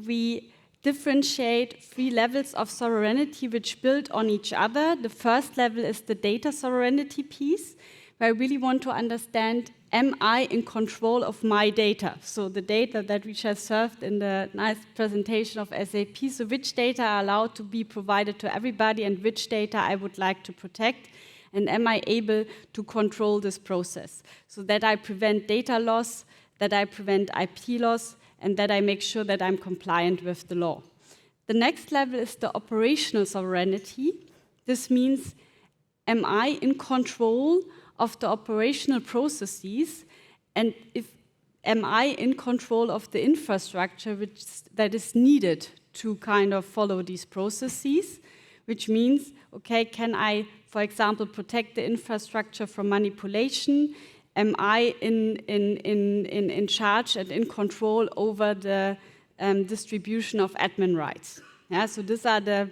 we differentiate 3 levels of sovereignty which build on each other. The first level is the data sovereignty piece, where I really want to understand, am I in control of my data? So the data that we just served in the nice presentation of SAP, so which data are allowed to be provided to everybody and which data I would like to protect, and am I able to control this process? So that I prevent data loss, that I prevent IP loss, and that I make sure that I'm compliant with the law. The next level is the operational sovereignty. This means, am I in control of the operational processes, and am I in control of the infrastructure that is needed to kind of follow these processes, which means, okay, can I, for example, protect the infrastructure from manipulation? Am I in charge and in control over the distribution of admin rights? Yeah, so these are the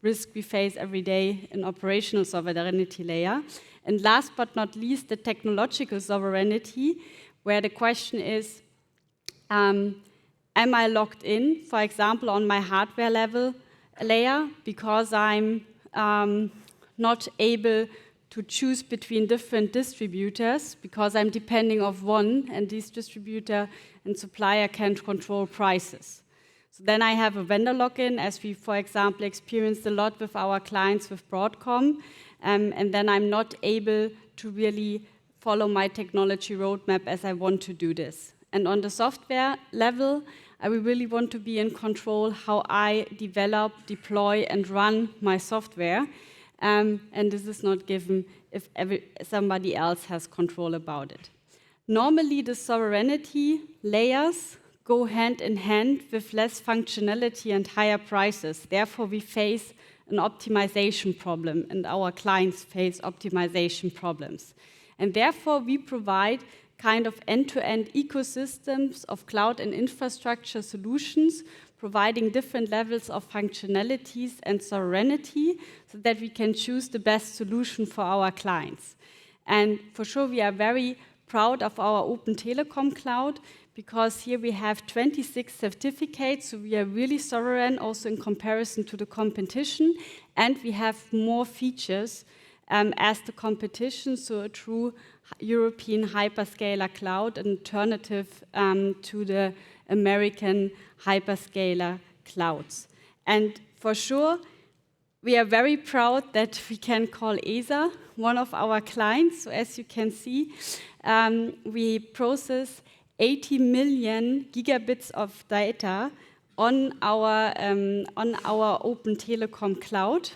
risks we face every day in operational sovereignty layer. And last but not least, the technological sovereignty, where the question is, am I locked in, for example, on my hardware level layer, because I'm not able to choose between different distributors, because I'm depending on one, and this distributor and supplier can't control prices. So then I have a vendor lock-in, as we, for example, experienced a lot with our clients with Broadcom, and then I'm not able to really follow my technology roadmap as I want to do this. And on the software level, I really want to be in control how I develop, deploy, and run my software. And this is not given if somebody else has control about it. Normally, the sovereignty layers go hand in hand with less functionality and higher prices. Therefore, we face an optimization problem, and our clients face optimization problems. And therefore, we provide kind of end-to-end ecosystems of cloud and infrastructure solutions, providing different levels of functionalities and sovereignty so that we can choose the best solution for our clients. And for sure, we are very proud of our Open Telecom Cloud, because here we have 26 certificates, so we are really sovereign also in comparison to the competition, and we have more features as the competition, so a true European hyperscaler cloud, an alternative to the American hyperscaler clouds. And for sure, we are very proud that we can call ESA one of our clients. So as you can see, we process 80 million gigabits of data on our Open Telecom Cloud.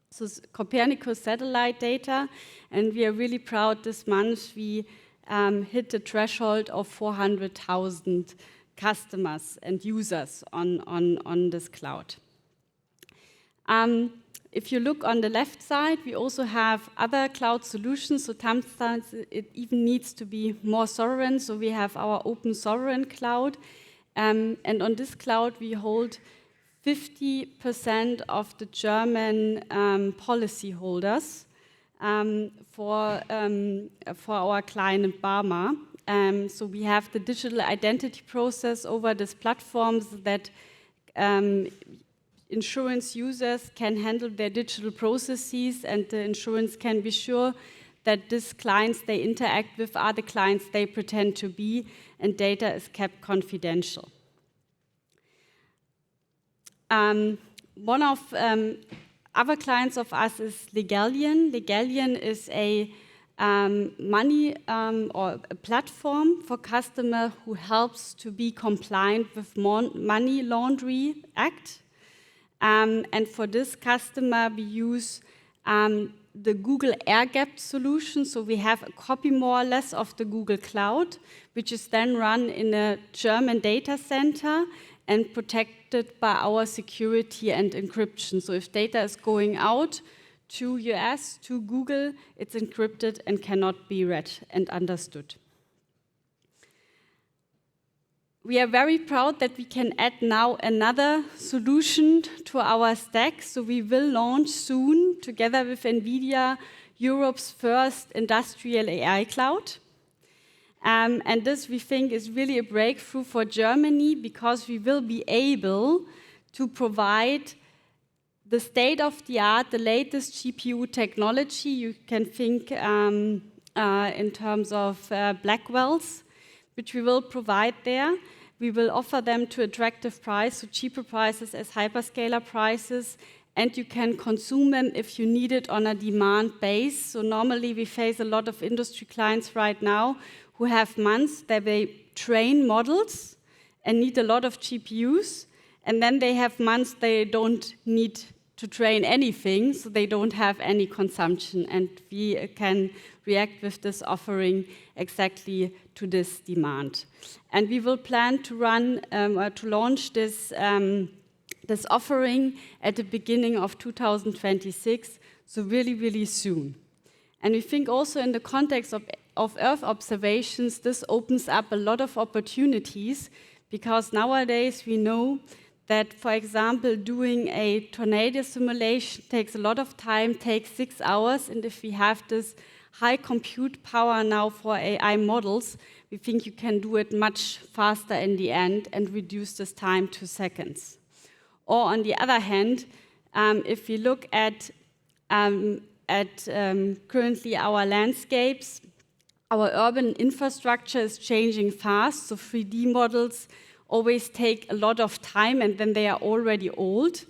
So Copernicus satellite data, and we are really proud this month we hit the threshold of 400,000 customers and users on this cloud. If you look on the left side, we also have other cloud solutions. So sometimes it even needs to be more sovereign. So we have our Open Sovereign Cloud. And on this cloud, we hold 50% of the German policy holders for our client Barmer. So we have the digital identity process over these platforms that insurance users can handle their digital processes, and the insurance can be sure that these clients they interact with are the clients they pretend to be, and data is kept confidential. One of other clients of us is Legalian. Legalian is a money or a platform for customers who helps to be compliant with Money Laundering Act. And for this customer, we use the Google air-gapped solution. So we have a copy more or less of the Google Cloud, which is then run in a German data center and protected by our security and encryption. So if data is going out to US, to Google, it's encrypted and cannot be read and understood. We are very proud that we can add now another solution to our stack. So we will launch soon, together with NVIDIA, Europe's first industrial AI cloud. And this, we think, is really a breakthrough for Germany because we will be able to provide the state-of-the-art, the latest GPU technology. You can think in terms of Blackwells, which we will provide there. We will offer them to attractive price, so cheaper prices as hyperscaler prices, and you can consume them if you need it on a demand base. So normally we face a lot of industry clients right now who have months that they train models and need a lot of GPUs, and then they have months they don't need to train anything, so they don't have any consumption, and we can react with this offering exactly to this demand. And we will plan to run or to launch this this offering at the beginning of 2026, so really, really soon. And we think also in the context of Earth observations, this opens up a lot of opportunities, because nowadays we know that, for example, doing a tornado simulation takes a lot of time, takes 6 hours, and if we have this high compute power now for AI models, we think you can do it much faster in the end and reduce this time to seconds. Or on the other hand, if we look at currently our landscapes, our urban infrastructure is changing fast, so 3D models always take a lot of time and then they are already old.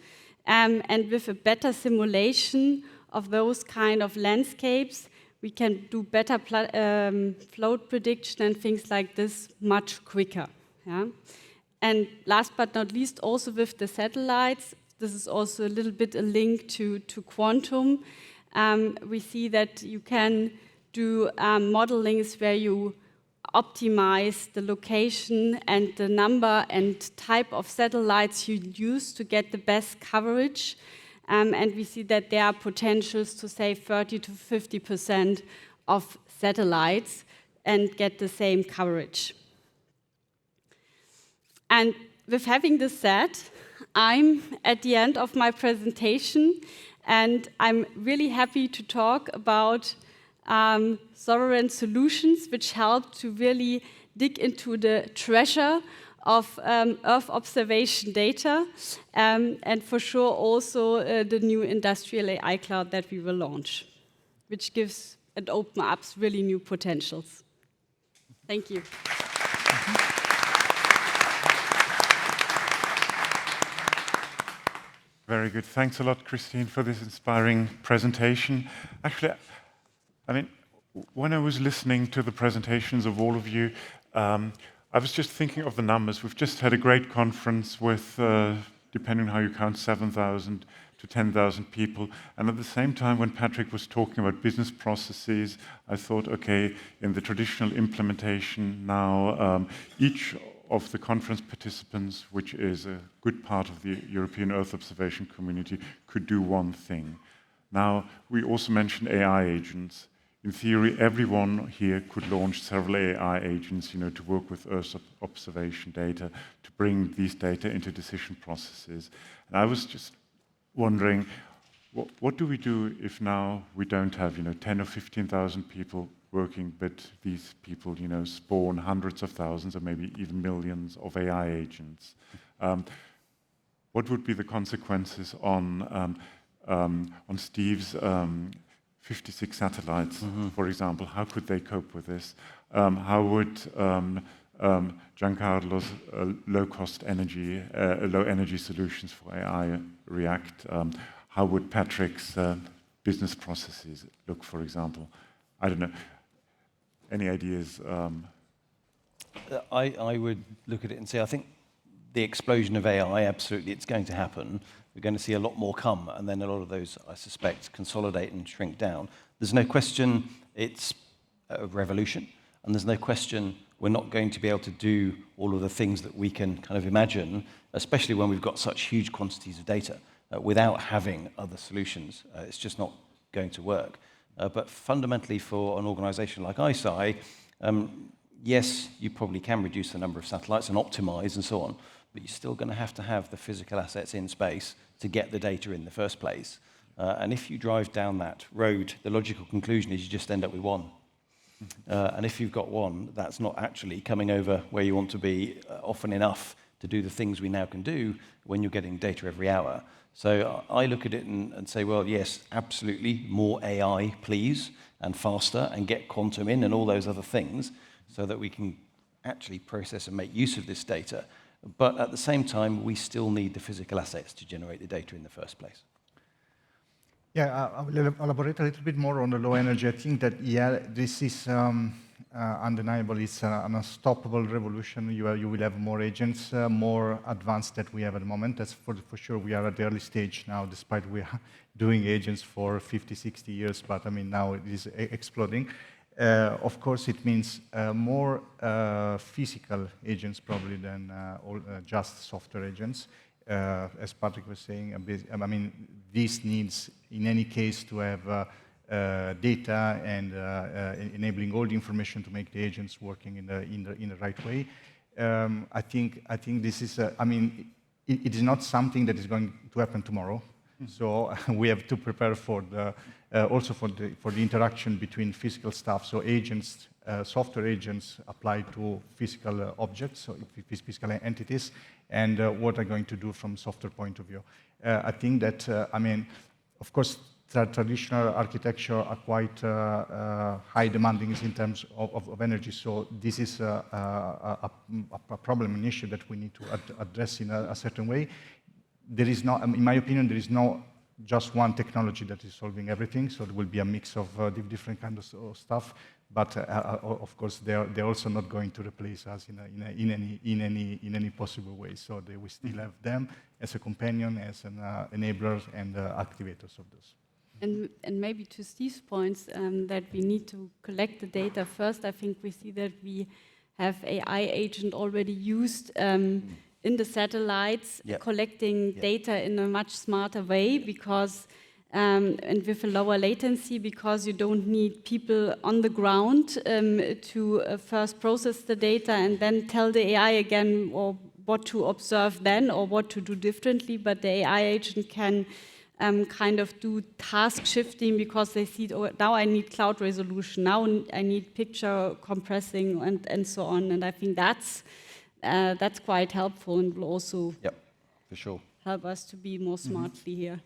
And with a better simulation of those kind of landscapes, we can do better float prediction and things like this much quicker. Yeah? And last but not least, also with the satellites, this is also a little bit a link to quantum. We see that you can do modelings where you optimize the location and the number and type of satellites you use to get the best coverage. And we see that there are potentials to save 30 to 50% of satellites and get the same coverage. And with having this said, I'm at the end of my presentation, and I'm really happy to talk about sovereign solutions, which help to really dig into the treasure of Earth observation data, and for sure also the new industrial AI cloud that we will launch, which gives and opens up really new potentials. Thank you. Very good. Thanks a lot, Christine, for this inspiring presentation. Actually, I mean, when I was listening to the presentations of all of you, I was just thinking of the numbers. We've just had a great conference with, depending on how you count, 7,000 to 10,000 people. And at the same time, when Patrick was talking about business processes, I thought, okay, in the traditional implementation now, each of the conference participants, which is a good part of the European Earth observation community, could do one thing. Now, we also mentioned AI agents. In theory, everyone here could launch several AI agents, to work with Earth observation data, to bring these data into decision processes. And I was just wondering, what do we do if now we don't have, 10 or 15,000 people working, but these people, spawn hundreds of thousands or maybe even millions of AI agents? What would be the consequences on Steve's 56 satellites, for example? How could they cope with this? How would Giancarlo's low energy solutions for AI react? How would Patrick's business processes look, for example? I don't know. Any ideas? I would look at it and say, I think the explosion of AI, absolutely, it's going to happen. we're going to see a lot more come, and then a lot of those, I suspect, consolidate and shrink down. There's no question it's a revolution, and there's no question we're not going to be able to do all of the things that we can kind of imagine, especially when we've got such huge quantities of data, without having other solutions. It's just not going to work. But fundamentally, for an organization like ICEYE, yes, you probably can reduce the number of satellites and optimize and so on, but you're still going to have the physical assets in space to get the data in the first place. And if you drive down that road, the logical conclusion is you just end up with one. And if you've got one, that's not actually coming over where you want to be often enough to do the things we now can do when you're getting data every hour. So I look at it and say, well, yes, absolutely, more AI, please, and faster, and get quantum in and all those other things so that we can actually process and make use of this data. But at the same time, we still need the physical assets to generate the data in the first place. Yeah, I will elaborate a little bit more on the low energy. I think that, yeah, this is undeniable. It's an unstoppable revolution. You will have more agents, more advanced than we have at the moment. That's for sure. We are at the early stage now, despite we are doing agents for 50, 60 years. But I mean, now it is exploding. Of course, it means more physical agents probably than just software agents. As Patrick was saying, I mean, this needs, in any case, to have data and enabling all the information to make the agents working in the right way. I think this is, I mean, it is not something that is going to happen tomorrow. So we have to prepare for the also for the interaction between physical stuff. So agents, software agents applied to physical objects, so physical entities, and what are going to do from software point of view. I think that I mean, of course, traditional architecture are quite high demanding in terms of energy. So this is a problem, an issue that we need to address in a certain way. There is not, in my opinion, there is no just one technology that is solving everything. So there will be a mix of different kinds of stuff. But of course, they're also not going to replace us in any possible way. So they will still have them as a companion, as an enabler and activators of those. And maybe to Steve's points that we need to collect the data first. I think we see that we have AI agent already used in the satellites, collecting data in a much smarter way because and with a lower latency because you don't need people on the ground to first process the data and then tell the AI again or what to observe then or what to do differently. But the AI agent can kind of do task shifting because they see, oh, now I need cloud resolution, now I need picture compressing and so on. And I think that's quite helpful and will also for sure help us to be more smartly here.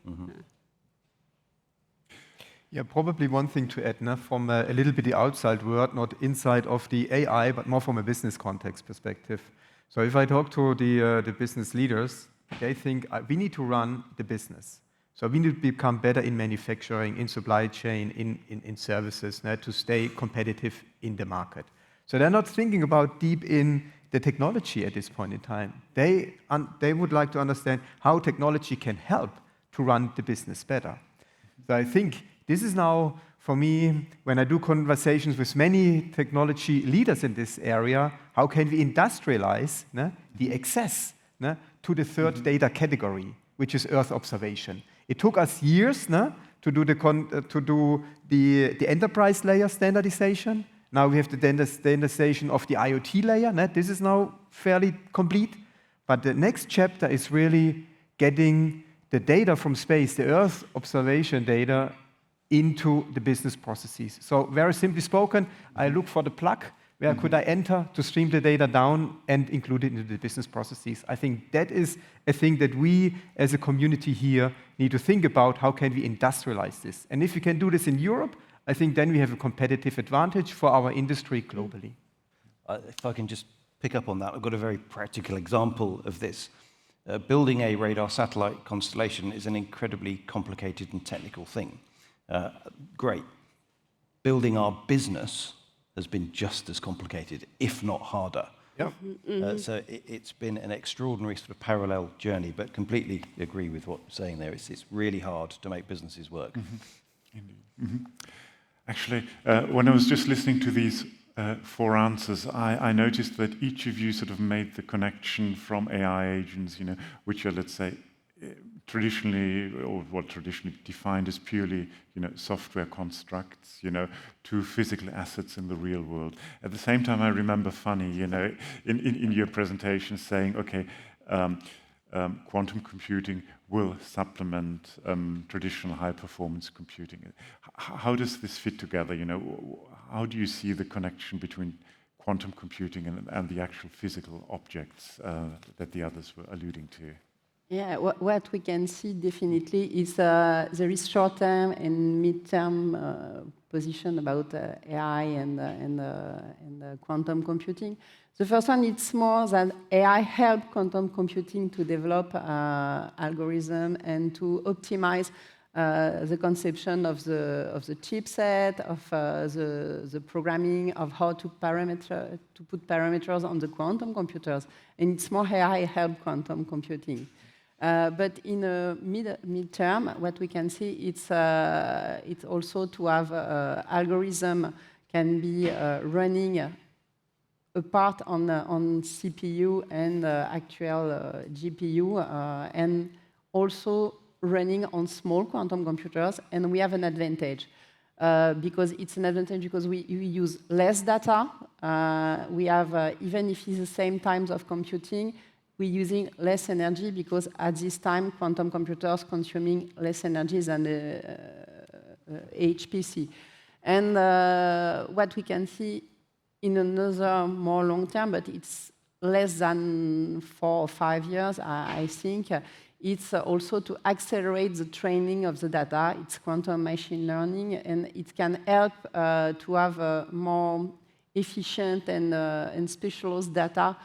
Yeah, probably one thing to add from a little bit the outside world, not inside of the AI, but more from a business context perspective. So if I talk to the business leaders, they think we need to run the business. So we need to become better in manufacturing, in supply chain, in services to stay competitive in the market. So they're not thinking about deep in the technology at this point in time. They would like to understand how technology can help to run the business better. So I think this is now, for me, when I do conversations with many technology leaders in this area, how can we industrialize the access to the third data category, which is Earth observation. It took us years to do the enterprise layer standardization. Now we have the standardization of the IoT layer. This is now fairly complete. But the next chapter is really getting the data from space, the Earth observation data, into the business processes. So very simply spoken, I look for the plug. Where could I enter to stream the data down and include it into the business processes? I think that is a thing that we as a community here need to think about. How can we industrialize this? And if we can do this in Europe, I think then we have a competitive advantage for our industry globally. If I can just pick up on that, I've got a very practical example of this. Building a radar satellite constellation is an incredibly complicated and technical thing. Great. Building our business has been just as complicated, if not harder. Yeah. So it's been an extraordinary sort of parallel journey, but completely agree with what you're saying there. It's really hard to make businesses work. Indeed. Actually, when I was just listening to these 4 answers, I noticed that each of you sort of made the connection from AI agents, which are, let's say, traditionally, or what traditionally defined as purely, software constructs, to physical assets in the real world. At the same time, I remember Fanny, in your presentation saying, okay, quantum computing will supplement traditional high-performance computing. How does this fit together? How do you see the connection between quantum computing and the actual physical objects that the others were alluding to? Yeah, what we can see definitely is there is short-term and mid-term position about AI and quantum computing. The first one, it's more that AI help quantum computing to develop algorithm and to optimize the conception of the chipset, of the programming, of how to put parameters on the quantum computers. And it's more AI help quantum computing. But in a mid-term, what we can see, it's also to have algorithm can be running apart on CPU and actual GPU, and also running on small quantum computers. And we have an advantage because it's an advantage because we use less data. We have, even if it's the same times of computing, we're using less energy because at this time, quantum computers consuming less energy than HPC. And what we can see in another more long term, but it's less than 4 or 5 years, I think, it's also to accelerate the training of the data. It's quantum machine learning, and it can help to have a more efficient and specialized data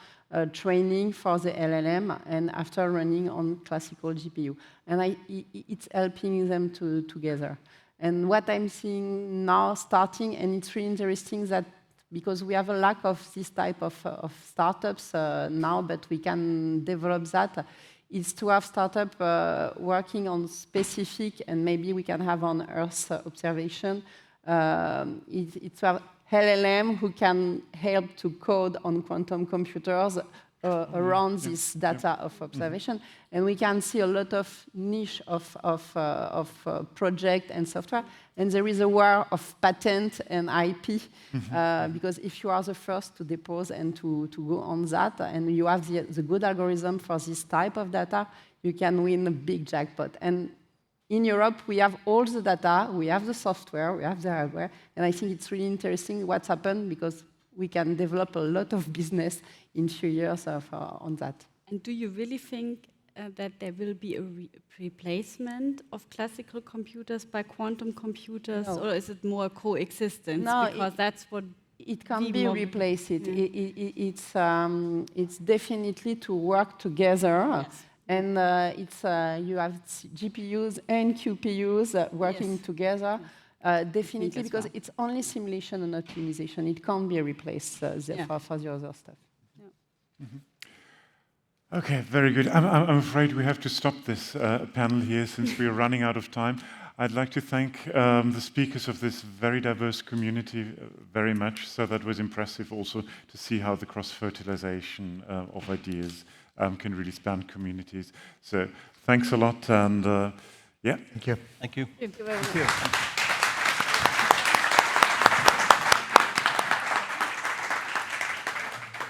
training for the LLM, and after running on classical GPU. And it's helping them together. And what I'm seeing now starting, and it's really interesting that because we have a lack of this type of startups now, but we can develop that, is to have startup working on specific, and maybe we can have on Earth observation. It's to have LLM who can help to code on quantum computers around this data of observation. And we can see a lot of niche of project and software. And there is a war of patent and IP, because if you are the first to depose and to go on that, and you have the good algorithm for this type of data, you can win a big jackpot. And in Europe, we have all the data, we have the software, we have the hardware, and I think it's really interesting what's happened because we can develop a lot of business in 2 years on that. And do you really think that there will be a replacement of classical computers by quantum computers, No. or is it more coexistence? No, because that's what it can be replaced. It's definitely to work together. Yes. And you have GPUs and QPUs working together, definitely, because it's only simulation and optimization. It can't be replaced for the other stuff. Okay, very good. I'm afraid we have to stop this panel here since we are running out of time. I'd like to thank the speakers of this very diverse community very much. So that was impressive also to see how the cross-fertilization of ideas can really span communities. So thanks a lot, and yeah. Thank you. Thank you. Thank you very much. Thank you.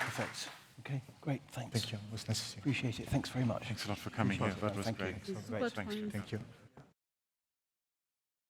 Perfect. Okay, great. Thanks. Thank you. It was nice to see you. Appreciate it. Thanks very much. Thanks a lot for coming here. That was Thank you. great. Great. Super Thanks. fun. Thank you.